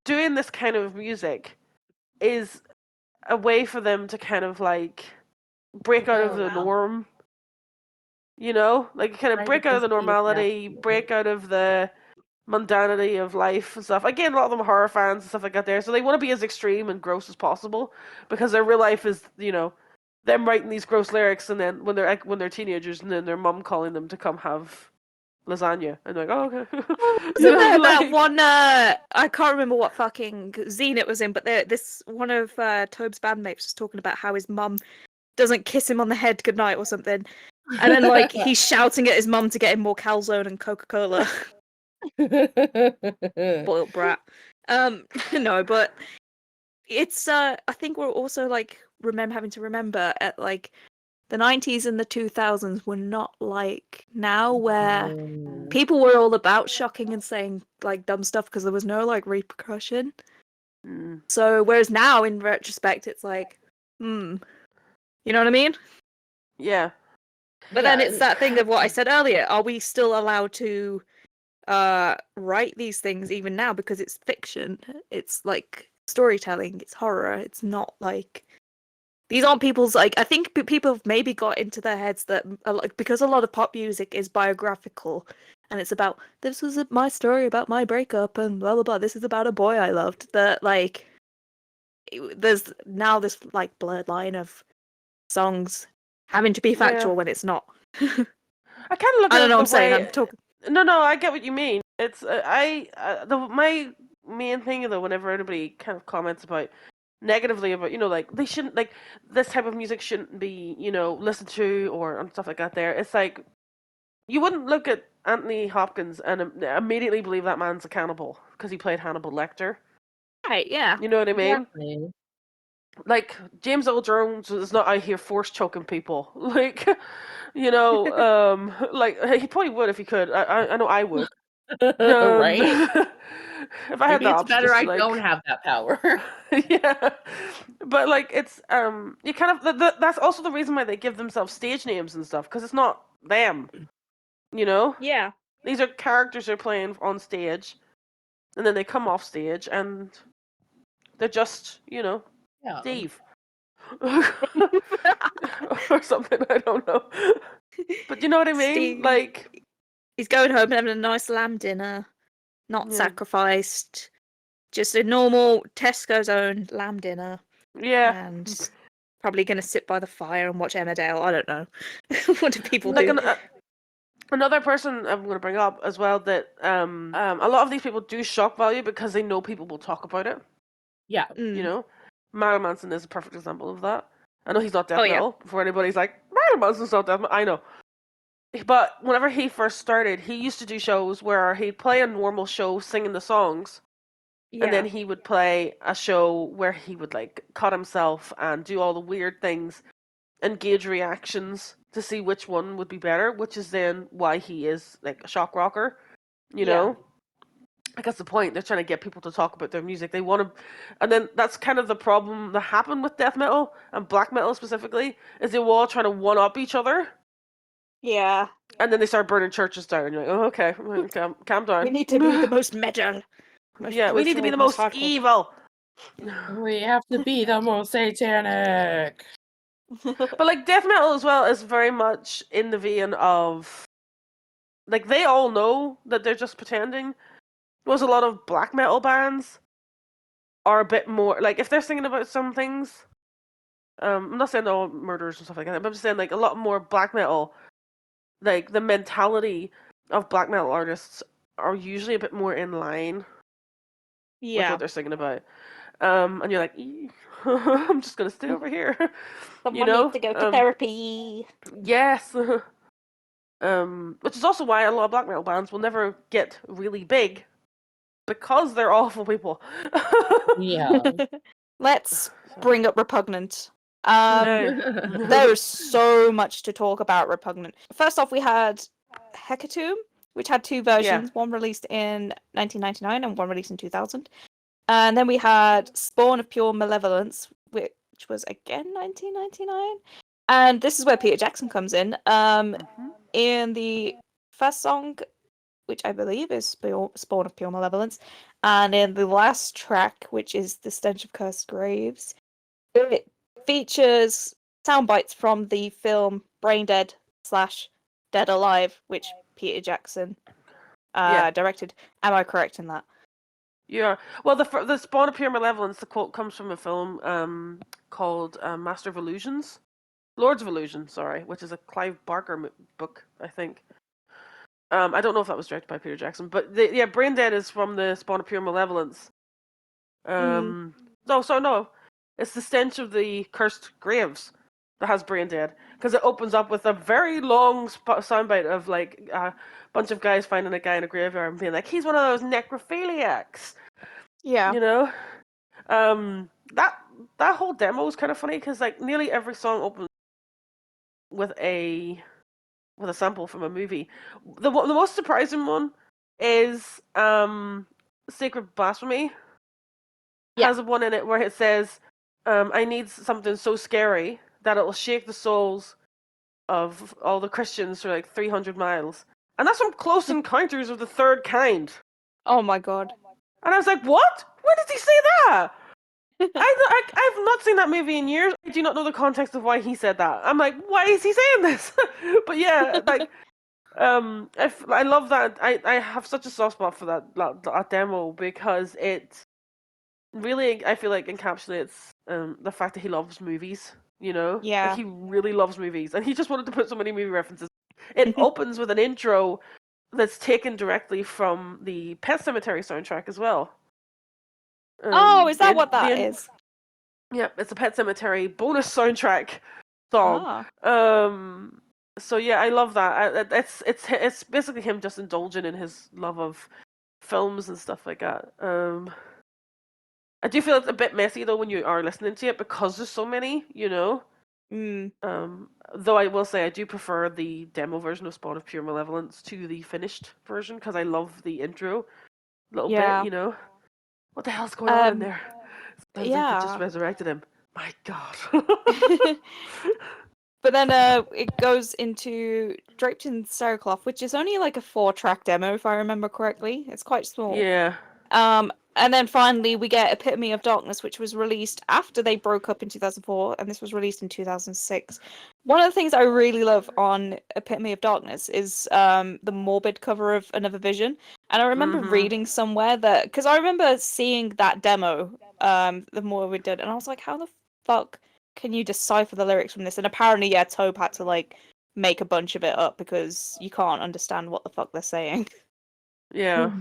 doing this kind of music is a way for them to kind of like break out of the norm. You know, like kind of Trying to break out of the physically normality, adapt. break out of the mundanity of life and stuff. Again, a lot of them are horror fans and stuff like that there, so they want to be as extreme and gross as possible because their real life is, you know, them writing these gross lyrics and then when they're teenagers and then their mum calling them to come have lasagna and they're like, oh okay. Isn't there that like, one? I can't remember what fucking zine it was in, but this one of Tobe's bandmates was talking about how his mum doesn't kiss him on the head goodnight or something, and then like he's shouting at his mum to get him more calzone and Coca-Cola. Spoiled brat. No, but it's I think we're also like having to remember at like the 90s and the 2000s were not like now where people were all about shocking and saying like dumb stuff because there was no like repercussion. So whereas now in retrospect it's like you know what I mean? yeah. But then it's that thing of what I said earlier, are we still allowed to write these things even now because it's fiction? It's like storytelling, it's horror, it's not like these aren't people's like. I think people have maybe got into their heads that because a lot of pop music is biographical, and it's about this was my story about my breakup and blah blah blah. This is about a boy I loved. That like there's now this like blurred line of songs having to be factual when it's not. I kind of look I at don't it know. the I'm saying way. I'm talking. No, I get what you mean. It's my main thing though. Whenever anybody kind of comments about negatively about, you know, like they shouldn't, like this type of music shouldn't be, you know, listened to or and stuff like that. There, it's like you wouldn't look at Anthony Hopkins and immediately believe that man's a cannibal because he played Hannibal Lecter. Right? Yeah. You know what I mean? Exactly. Like James Earl Jones is not out here force choking people. Like, you know, like he probably would if he could. I know I would. Right? If I had Maybe the it's option, better just to I don't like, have that power. yeah. But like, it's you kind of that's also the reason why they give themselves stage names and stuff because it's not them. You know, Yeah. these are characters they're playing on stage, and then they come off stage and they're just, you know, Yeah. Steve. Or something, I don't know. But you know what I mean? Steve. Like, He's going home and having a nice lamb dinner, not yeah. sacrificed. Just a normal Tesco's own lamb dinner. Yeah. And probably going to sit by the fire and watch Emmerdale. I don't know. What do people Like do? another person I'm going to bring up as well that a lot of these people do shock value because they know people will talk about it. Yeah. You know, Marilyn Manson is a perfect example of that. I know he's not death Oh, yeah. metal. Before anybody's like, Marilyn Manson's not death metal. I know. But whenever he first started, he used to do shows where he'd play a normal show singing the songs, and then he would play a show where he would like cut himself and do all the weird things and gauge reactions to see which one would be better, which is then why he is like a shock rocker, you know? Like that's the point. They're trying to get people to talk about their music. They want to, and then that's kind of the problem that happened with death metal and black metal specifically, is they were all trying to one up each other. Yeah. And then they start burning churches down. And you're like, oh, okay, calm down. We need to be the most metal. Most Yeah, we need to be the brutal, most hardcore. evil. We have to be the most satanic. But like death metal as well is very much in the vein of, like, they all know that they're just pretending. Whereas a lot of black metal bands are a bit more like, if they're singing about some things, I'm not saying they're all murders and stuff like that, but I'm just saying like a lot more black metal, like the mentality of black metal artists are usually a bit more in line with Yeah. what they're singing about. And you're like, I'm just gonna stay over here. Someone needs to go to therapy. Yes. Which is also why a lot of black metal bands will never get really big because they're awful people. Yeah. Let's bring up Repugnant. Hey. There's so much to talk about Repugnant. First off, we had Hecatomb, which had two versions, one released in 1999 and one released in 2000. And then we had Spawn of Pure Malevolence, which was again 1999. And this is where Peter Jackson comes in. In the first song, which I believe is Spawn of Pure Malevolence, and in the last track, which is The Stench of Cursed Graves, it features sound bites from the film Brain Dead / Dead Alive, which Peter Jackson directed. Am I correct in that? Yeah. Well, the Spawn of Pure Malevolence, the quote comes from a film called Master of Illusions. Lords of Illusion, sorry, which is a Clive Barker book, I think. I don't know if that was directed by Peter Jackson, but Brain Dead is from the Spawn of Pure Malevolence. No, it's the Stench of the Cursed Graves that has Brain Dead, because it opens up with a very long soundbite of like a bunch of guys finding a guy in a graveyard and being like, he's one of those necrophiliacs. Yeah. You know, that whole demo is kind of funny because like nearly every song opens with a sample from a movie. The most surprising one is Sacred Blasphemy. Has a one in it where it says, I need something so scary that it will shake the souls of all the Christians for like 300 miles. And that's from Close Encounters of the Third Kind. Oh my god. And I was like, what? When did he say that? I've not seen that movie in years. I do not know the context of why he said that. I'm like, why is he saying this? But yeah, like, I love that. I have such a soft spot for that demo because it really, I feel like, encapsulates the fact that he loves movies. You know, Yeah. like he really loves movies, and he just wanted to put so many movie references. It opens with an intro that's taken directly from the Pet Sematary soundtrack as well. Oh, is that what that is? Yeah, it's a Pet Sematary bonus soundtrack song. So yeah, I love that. It's basically him just indulging in his love of films and stuff like that. I do feel it's a bit messy though when you are listening to it because there's so many, you know. Though I will say I do prefer the demo version of Spawn of Pure Malevolence to the finished version because I love the intro a little bit, you know. What the hell's going on in there? Sounds like they just resurrected him. My god. But then it goes into Draped in Sailcloth, which is only like a 4-track demo, if I remember correctly. It's quite small. Yeah. And then finally we get Epitome of Darkness, which was released after they broke up in 2004, and this was released in 2006. One of the things I really love on Epitome of Darkness is the morbid cover of Another Vision. And I remember reading somewhere that, because I remember seeing that demo, the morbid did, and I was like, how the fuck can you decipher the lyrics from this? And apparently, yeah, Tobe had to like make a bunch of it up because you can't understand what the fuck they're saying. Yeah.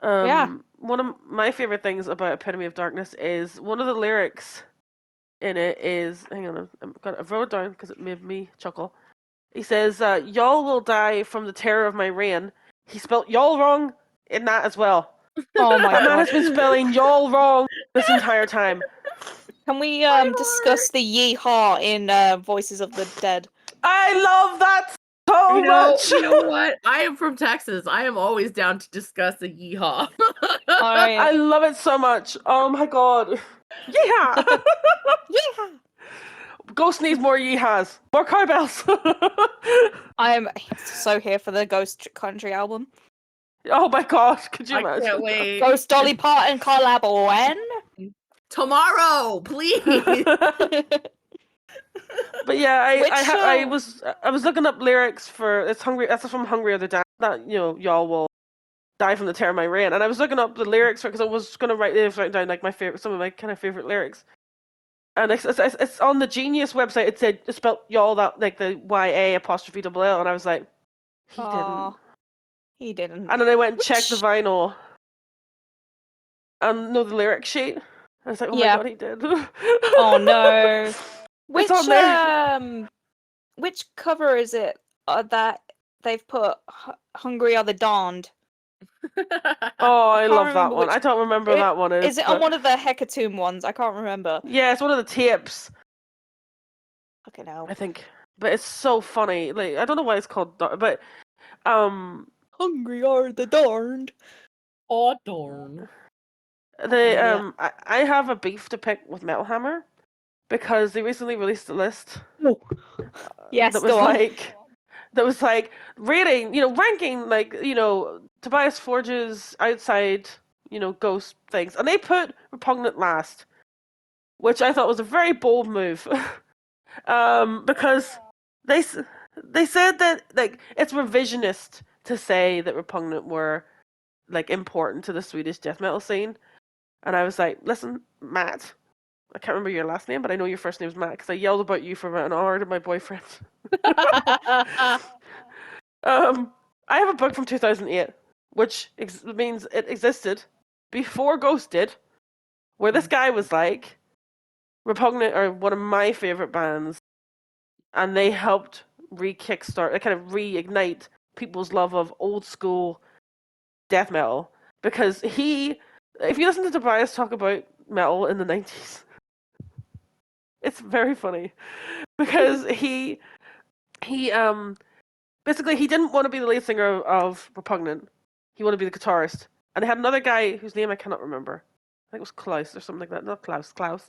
Yeah. One of my favorite things about Epitome of Darkness is one of the lyrics in it is, hang on, I wrote it down because it made me chuckle. He says, y'all will die from the terror of my reign. He spelt y'all wrong in that as well. Oh my That man god. has been spelling y'all wrong this entire time. Can we discuss the yeehaw in Voices of the Dead? I love that so much. You know what? I am from Texas. I am always down to discuss a yeehaw. I love it so much. Oh my god. Yeehaw! Yeehaw! Ghost needs more yeehaws. More cowbells. I'm so here for the Ghost Country album. Oh my god, could you I imagine? can't wait. Ghost Dolly Parton collab when? Tomorrow, please. But yeah, I was looking up lyrics for it's hungry. That's from Hungry Other Dad. That y'all will die from the terror of my reign. And I was looking up the lyrics for because I was gonna write down like some of my kind of favorite lyrics. And it's on the Genius website. It said it spelled y'all that like the YA''L, and I was like, he didn't. He didn't. And then I went and checked the vinyl. and know the lyric sheet. I was like, oh Yeah. my god, he did. Oh no. It's on there. Which cover is it that they've put Hungry Are the Darned? Oh, I can't love that remember one. which- I don't remember that one Is it on but one of the Hecatomb ones? I can't remember. yeah, it's one of the tapes, Fucking hell. I think. But it's so funny. Like I don't know why it's called, but Hungry Are the Darned. Oh darn. I have a beef to pick with Metal Hammer because they recently released a list Yes, that was go on. like rating, ranking like, Tobias Forge's outside, ghost things. And they put Repugnant last, which I thought was a very bold move. Because they said that like it's revisionist to say that Repugnant were like important to the Swedish death metal scene. And I was like, listen, Matt, I can't remember your last name, but I know your first name's Matt because I yelled about you for about an hour to my boyfriend. I have a book from 2008, which means it existed before Ghost did, where this guy was like, Repugnant are one of my favorite bands, and they helped re-kickstart, kind of reignite people's love of old school death metal. Because if you listen to Tobias talk about metal in the 90s, it's very funny. Because he basically he didn't want to be the lead singer of Repugnant. He wanted to be the guitarist. And they had another guy whose name I cannot remember. I think it was Klaus or something like that. Not Klaus. It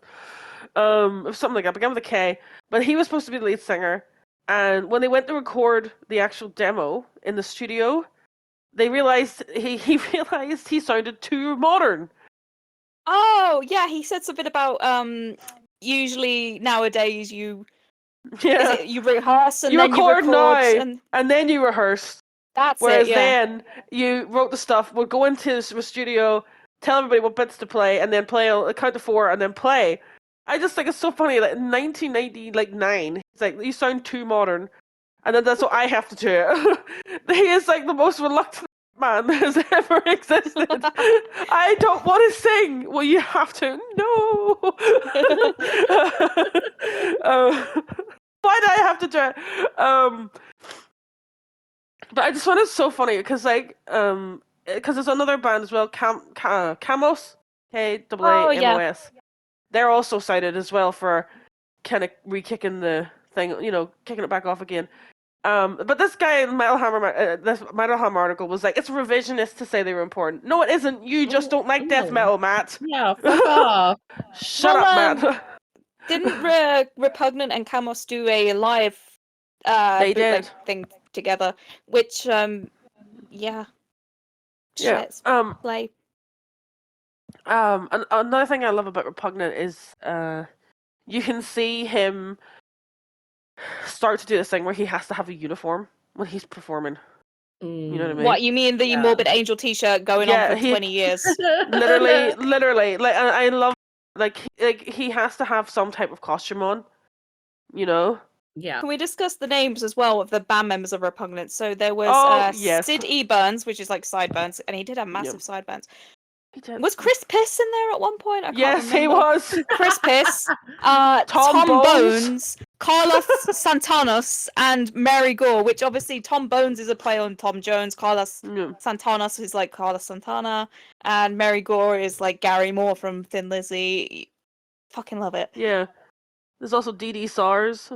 was something like that. Began with a K. But he was supposed to be the lead singer. And when they went to record the actual demo in the studio, they realized he realized he sounded too modern. Oh, yeah, he said something about usually nowadays you Yeah. you rehearse and You then you record record now, and then you rehearse. that's Whereas it, yeah. then you wrote the stuff, would go into the studio, tell everybody what bits to play, and then play a count to 4 and then play. I just think it's so funny that in 1999, it's like you sound too modern, and then that's what I have to do it. He is like the most reluctant man that has ever existed. I don't want to sing. Well, you have to. No. Why do I have to do it? But I just find it so funny because there's another band as well, Kamos, Oh, yeah. K-A-A-M-O-S. They're also cited as well for kind of re-kicking the thing, kicking it back off again. But this guy in this Metal Hammer article was like, it's revisionist to say they were important. No, it isn't. You just don't like death metal, Matt. Yeah, fuck off. Shut up, Matt. Didn't Repugnant and Camos do a live They bootleg did. thing together? Which yeah. Yeah. Let's play. And another thing I love about Repugnant is you can see him start to do this thing where he has to have a uniform when he's performing. You know what I mean? What, you mean the Morbid Angel t-shirt going on for 20 years? literally. Like I love like he has to have some type of costume on. Yeah. Can we discuss the names as well of the band members of Repugnant? So there was yes. Sid E. Burns, which is like sideburns, and he did have massive Yep. sideburns. He did. Was Chris Piss in there at one point? I can't Yes, remember. he was. Chris Piss, Tom Bones, Carlos Santanos, and Mary Gore, which obviously Tom Bones is a play on Tom Jones, Carlos Santanos is like Carlos Santana, and Mary Gore is like Gary Moore from Thin Lizzy. Fucking love it. Yeah. There's also Dee SARS.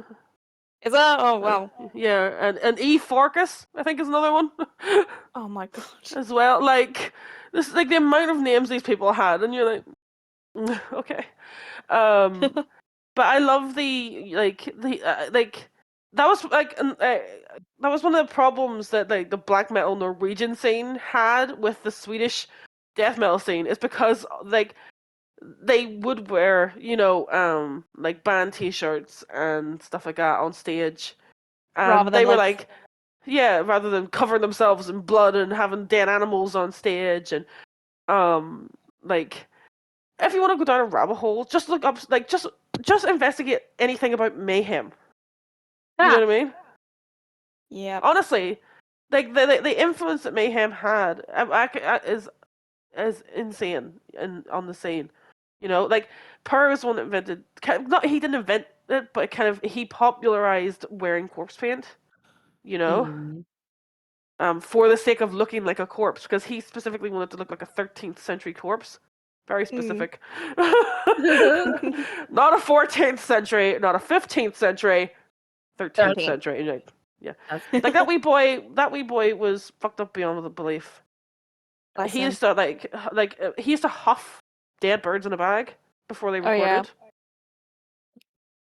Is that? Oh, wow. Yeah, and E. Forcus, I think, is another one. Oh my god. As well. Like, this is like the amount of names these people had, and you're like, okay. But I love that was like that was one of the problems that like the black metal Norwegian scene had with the Swedish death metal scene is because like they would wear like band t-shirts and stuff like that on stage, and Rather they than, were like- rather than covering themselves in blood and having dead animals on stage, and like if you want to go down a rabbit hole, just look up like just investigate anything about Mayhem. You know what I mean? Yeah. Honestly, like the influence that Mayhem had is is insane and on the scene. You know, like Per was the one that invented. Not he didn't invent it, but he popularized wearing corpse paint. You know, for the sake of looking like a corpse, because he specifically wanted to look like a 13th century corpse. Very specific. Not a 14th century, not a 15th century, 13th century. Like, yeah, like that wee boy was fucked up beyond the belief. He used to he used to huff dead birds in a bag before they recorded. Oh, yeah.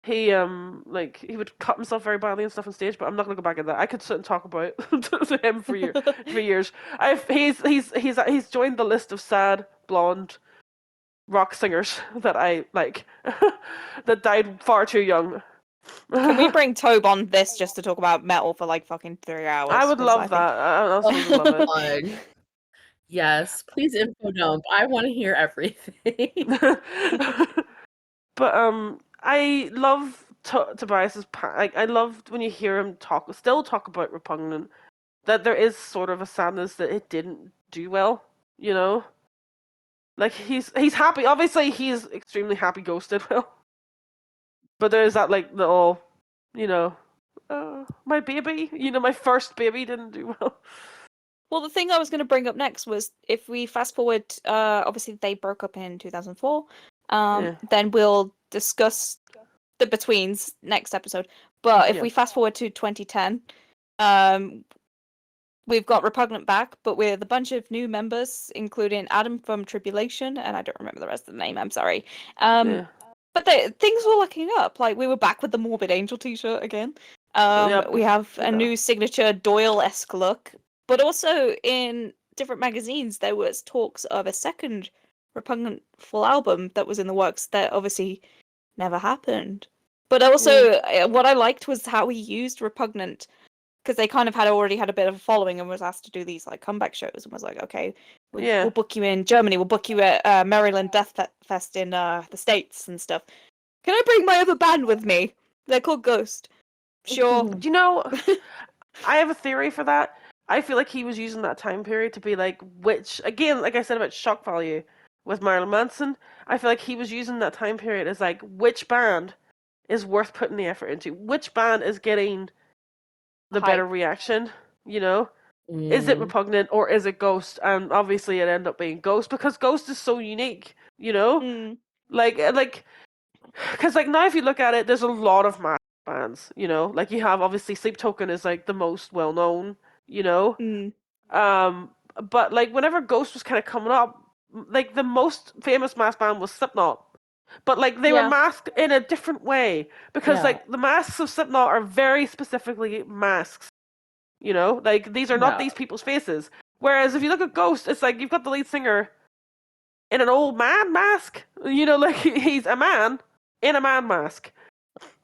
He would cut himself very badly and stuff on stage, but I'm not gonna go back into that. I could sit and talk about to him for years. He's joined the list of sad blonde rock singers that I like that died far too young. Can we bring Tobe on this just to talk about metal for like fucking 3 hours? I would love that. I absolutely love it. Yes, please info dump. I want to hear everything. But I love Tobias's. I love when you hear him still talk about Repugnant. That there is sort of a sadness that it didn't do well. You know, like he's happy. Obviously, he's extremely happy Ghost did well. But there's that like little, you know, my baby. You know, my first baby didn't do well. Well, the thing I was going to bring up next was if we fast forward, obviously they broke up in 2004. Then we'll discuss the betweens next episode. But if we fast forward to 2010, we've got Repugnant back, but with a bunch of new members, including Adam from Tribulation, and I don't remember the rest of the name. I'm sorry. But things were looking up. Like we were back with the Morbid Angel T-shirt again. We have a new signature Doyle-esque look. But also in different magazines, there was talks of a second Repugnant full album that was in the works that obviously never happened. But also, what I liked was how he used Repugnant, because they kind of already had a bit of a following and was asked to do these like comeback shows and was like, okay, we'll book you in Germany, we'll book you at Maryland Death Fest in the States and stuff. Can I bring my other band with me? They're called Ghost. Sure. Do you know, I have a theory for that. I feel like he was using that time period to be like, which, again, like I said about shock value with Marilyn Manson, I feel like he was using that time period as like, which band is worth putting the effort into? Which band is getting the better reaction, you know? Is it Repugnant or is it Ghost? And obviously it ended up being Ghost because Ghost is so unique, you know? Like, because like now if you look at it, there's a lot of mass bands, you know? Like you have, obviously, Sleep Token is like the most well-known, you know? But like whenever Ghost was kind of coming up, like the most famous mass band was Slipknot. But like they were masked in a different way because like the masks of Slipknot are very specifically masks. You know, like these are not these people's faces. Whereas if you look at Ghost, it's like you've got the lead singer in an old man mask. You know, like he's a man in a man mask,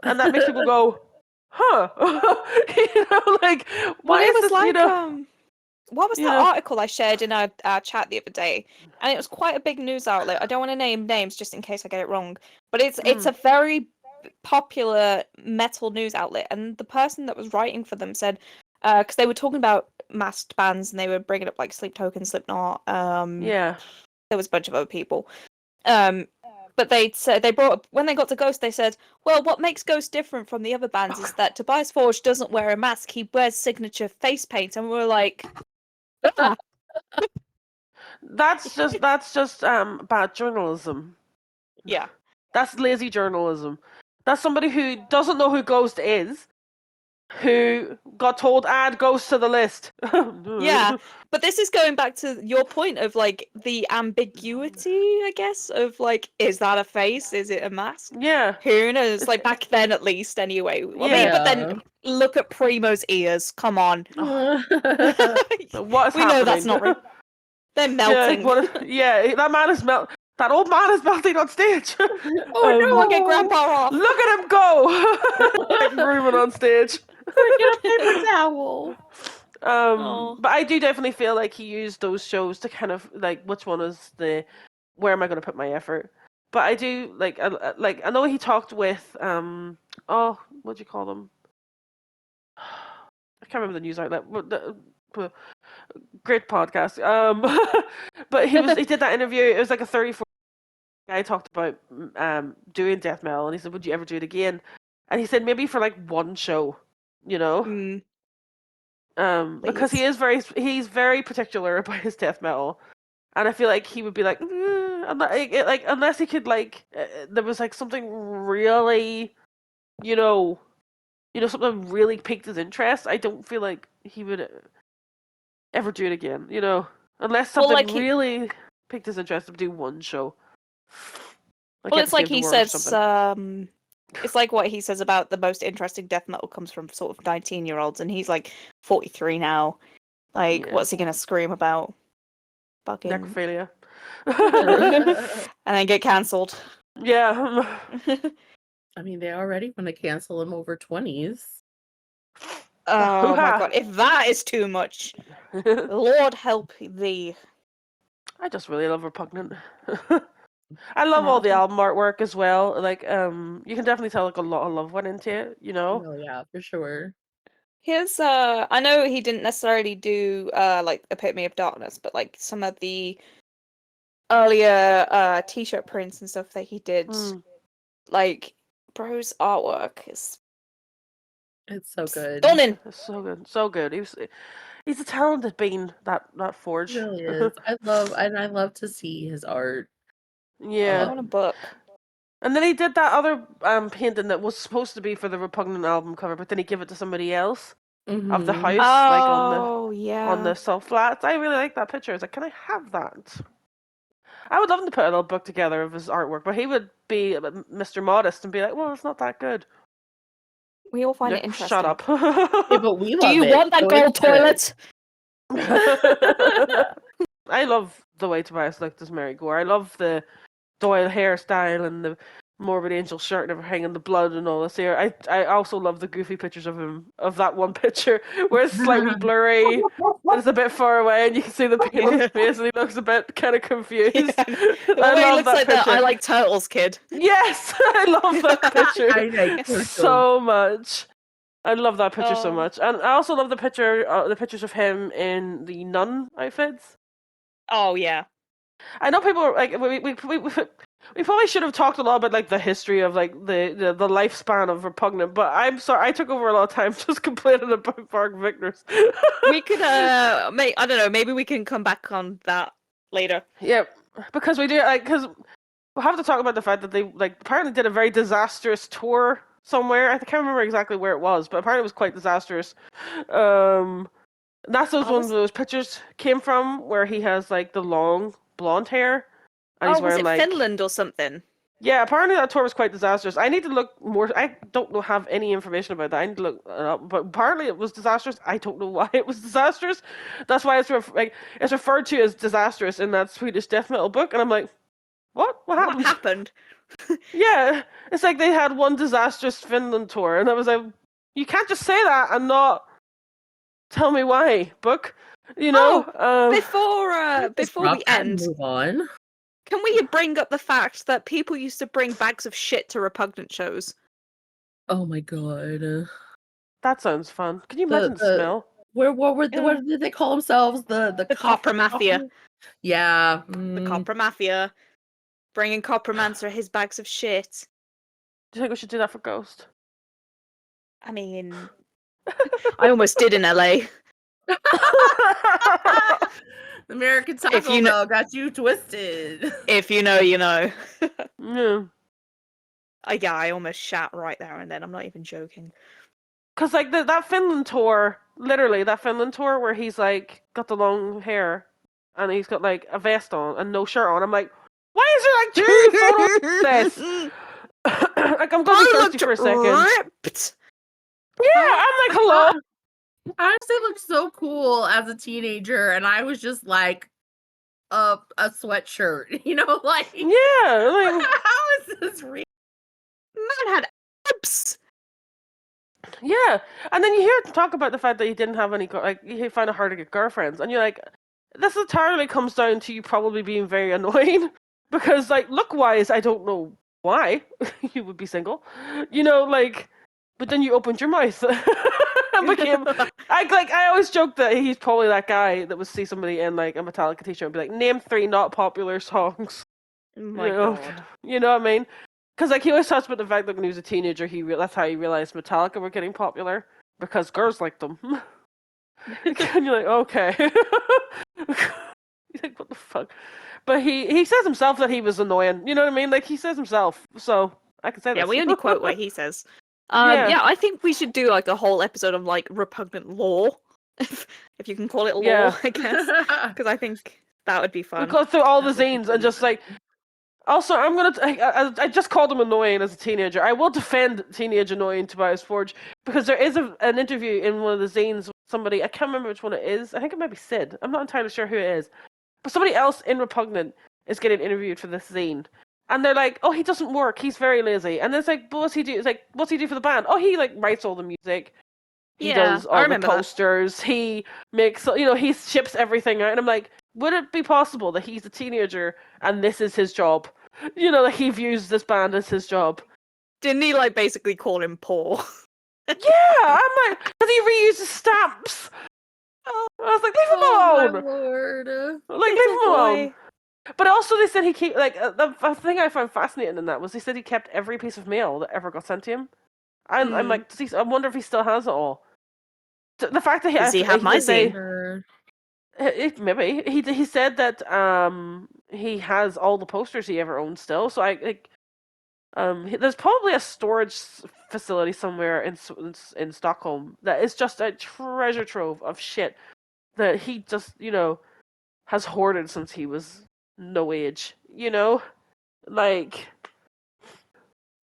and that makes people go, "Huh?" You know, like why is this? Like, you know. What was that article I shared in our chat the other day? And it was quite a big news outlet. I don't want to name names just in case I get it wrong. But it's a very popular metal news outlet. And the person that was writing for them said, because they were talking about masked bands and they were bringing up like Sleep Token, Slipknot. There was a bunch of other people. But they said they brought up, when they got to Ghost, they said, well, what makes Ghost different from the other bands is that Tobias Forge doesn't wear a mask. He wears signature face paint. And we're like... That's just bad journalism. Yeah. That's lazy journalism. That's somebody who doesn't know who Ghost is, who got told add Ghost to the list. Yeah, but this is going back to your point of like the ambiguity, I guess, of like, is that a face? Is it a mask? Yeah. Who knows? Like back then, at least, anyway. I mean, but then look at Primo's ears. Come on. What is we happening? know that's not real. They're melting. That man is That old man is melting on stage. Oh no! I'll get Grandpa off. Look at him go! Like grooving on stage. Get a paper towel. But I do definitely feel like he used those shows to kind of like, which one is where am I going to put my effort? But I do like I know he talked with what do you call them? I can't remember the news outlet. Great podcast. But he did that interview. It was like a 34 guy talked about doing death metal, and he said, "Would you ever do it again?" And he said maybe for like one show, you know. Because Please. he's very particular about his death metal, and I feel like he would be like, like unless he could like there was like something really, you know, something really piqued his interest. I don't feel like he would ever do it again, you know, unless Well, something like really piqued his interest to do one show. Like well, get it's to like save the he world or says. something. It's like what he says about the most interesting death metal comes from sort of 19-year-olds, and he's like 43 now. Like, Yeah. what's he gonna scream about? Fucking Necrophilia. and then get cancelled. Yeah. I mean, they already want to cancel him over 20s. Oh my god, if that is too much, Lord help thee. I just really love Repugnant. I love all the album artwork as well. Like, you can definitely tell like a lot of love went into it, you know? Oh yeah, for sure. Here's I know he didn't necessarily do like Epitome of Darkness, but like some of the earlier t-shirt prints and stuff that he did, like bro's artwork is It's so good. stunning. It's so good. So good. He's a talented being, that Forge. He really is. I love to see his art. Yeah. I want a book. And then he did that other painting that was supposed to be for the Repugnant album cover, but then he gave it to somebody else of the house, like Oh on yeah. the salt flats. I really like that picture. I was like, can I have that? I would love him to put a little book together of his artwork, but he would be Mr. Modest and be like, well, it's not that good. We all find it interesting. Shut up. Yeah, but we love Do you it, want that so gold it's good. toilet? I love the way Tobias looked as Mary Gore. I love the Doyle hairstyle and the Morbid Angel shirt and everything and the blood and all this here. I also love the goofy pictures of him, of that one picture where it's slightly blurry and it's a bit far away and you can see the pain on his face and he looks a bit kind of confused. Yeah. I he love looks that like picture. I like turtles kid. Yes, I love that picture I like turtles. so much. I love that picture so Oh. much, and I also love the pictures of him in the nun outfits. Oh yeah. I know people are like we probably should have talked a lot about like the history of like the lifespan of Repugnant, but I'm sorry I took over a lot of time just complaining about Varg Vickers. We could I don't know, maybe we can come back on that later. Yeah, because we do because we'll have to talk about the fact that they like apparently did a very disastrous tour somewhere. I can't remember exactly where it was, but apparently it was quite disastrous. That's one of those pictures came from where he has like the long blonde hair. And he's was wearing, it like, Finland or something? Yeah, apparently that tour was quite disastrous. I need to look more. I don't have any information about that. I need to look it up. But apparently it was disastrous. I don't know why it was disastrous. That's why it's it's referred to as disastrous in that Swedish death metal book. And I'm like, what? What happened? What happened? Yeah, it's like they had one disastrous Finland tour, and I was like, you can't just say that and not tell me why, book. You know. Before we end, move on. can we bring up the fact that people used to bring bags of shit to Repugnant shows? Oh my god. That sounds fun. Can you imagine the smell? What did they call themselves? The Copper Mafia. Yeah. The Copper Mafia. Bringing Coppermancer his bags of shit. Do you think we should do that for Ghost? I mean, I almost did in LA. American Taco Bell got you twisted. If you know, you know. Yeah. I almost shat right there and then. I'm not even joking. Because, like, that Finland tour, literally, that Finland tour where he's, like, got the long hair and he's got, like, a vest on and no shirt on. I'm like, why is there, like, two photos of this? Like, I'm going to be thirsty for a second. Ripped. Yeah, I'm like, hello? Honestly, looked so cool as a teenager, and I was just like a sweatshirt, you know, like Yeah, like how is this real? Man had abs. Yeah, and then you hear him talk about the fact that he didn't have any, like, he found it hard to get girlfriends, and you're like, this entirely comes down to you probably being very annoying, because, like, look-wise, I don't know why you would be single, you know, like, but then you opened your mouth. and became. I always joke that he's probably that guy that would see somebody in like a Metallica t-shirt and be like, "Name 3 not popular songs." Oh my know, god. You know what I mean? Because like he always talks about the fact that when he was a teenager, that's how he realized Metallica were getting popular because girls liked them. And you're like, okay. You're like, what the fuck? But he says himself that he was annoying. You know what I mean? Like he says himself, so I can say Yeah, this. we only quote what he says. Yeah. Yeah, I think we should do like a whole episode of like repugnant lore, if you can call it lore, Yeah. I guess, because I think that would be We fun. go through all the That would be zines and just pretty like. Also, I'm gonna. I just called him annoying as a teenager. I will defend teenage annoying Tobias Forge because there is an interview in one of the zines with somebody. I can't remember which one it is. I think it might be Sid. I'm not entirely sure who it is, but somebody else in Repugnant is getting interviewed for this zine, and they're like, "Oh, he doesn't work. He's very lazy." And it's like, "But what's he do?" It's like, "What's he do for the band?" "Oh, he like writes all the music. He Yeah, does I all the remember that. posters. He makes, he ships everything out." And I'm like, would it be possible that he's a teenager and this is his job? That he views this band as his job. Didn't he like basically call him poor? Yeah, I'm like, because he reuses stamps. I was like, leave him Oh alone. my lord. Like, leave him alone. But also, they said he keep the thing I found fascinating in that was he said he kept every piece of mail that ever got sent to him. I'm like, I wonder if he still has it all. The fact that Does he have my did say, Sure. maybe he said that he has all the posters he ever owned still. So I like there's probably a storage facility somewhere in Stockholm that is just a treasure trove of shit that he just has hoarded since he was no age. Like.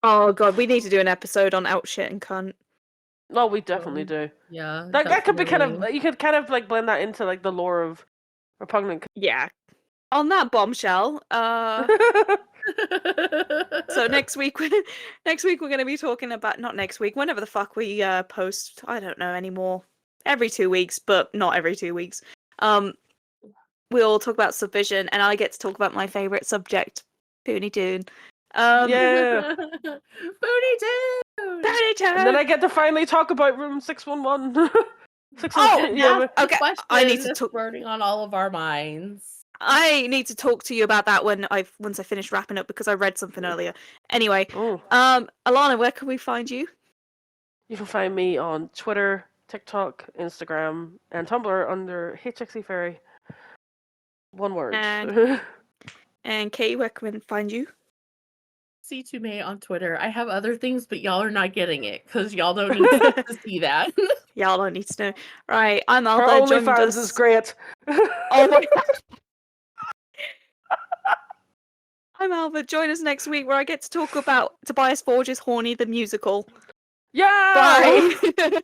Oh god, we need to do an episode on out shit and cunt. Oh, we definitely do. Yeah. That could be kind of definitely. you could kind of like blend that into like the lore of Repugnant. Yeah. On that bombshell, so next week we're going to be talking about, not next week, whenever the fuck we post, I don't know anymore. Every 2 weeks, but not every 2 weeks. We'll talk about subvision, and I get to talk about my favorite subject, Poonie Toon. Yeah. Booty Toon! Poonie Toon! And then I get to finally talk about Room 611. Oh, yeah. okay, I need to that's talk. burning on all of our minds. I need to talk to you about that once I finish wrapping up, because I read something earlier. Anyway, Oh. Alana, where can we find you? You can find me on Twitter, TikTok, Instagram, and Tumblr under HXE Fairy. One word. And Katie, where can we find you? C2May on Twitter. I have other things, but y'all are not getting it because y'all don't need to see that. Y'all don't need to know. Right, I'm Her Alva. Joined OnlyFans us. is great. Oh my god. I'm Alva. Join us next week where I get to talk about Tobias Forge's Horny the Musical. Yeah! Bye!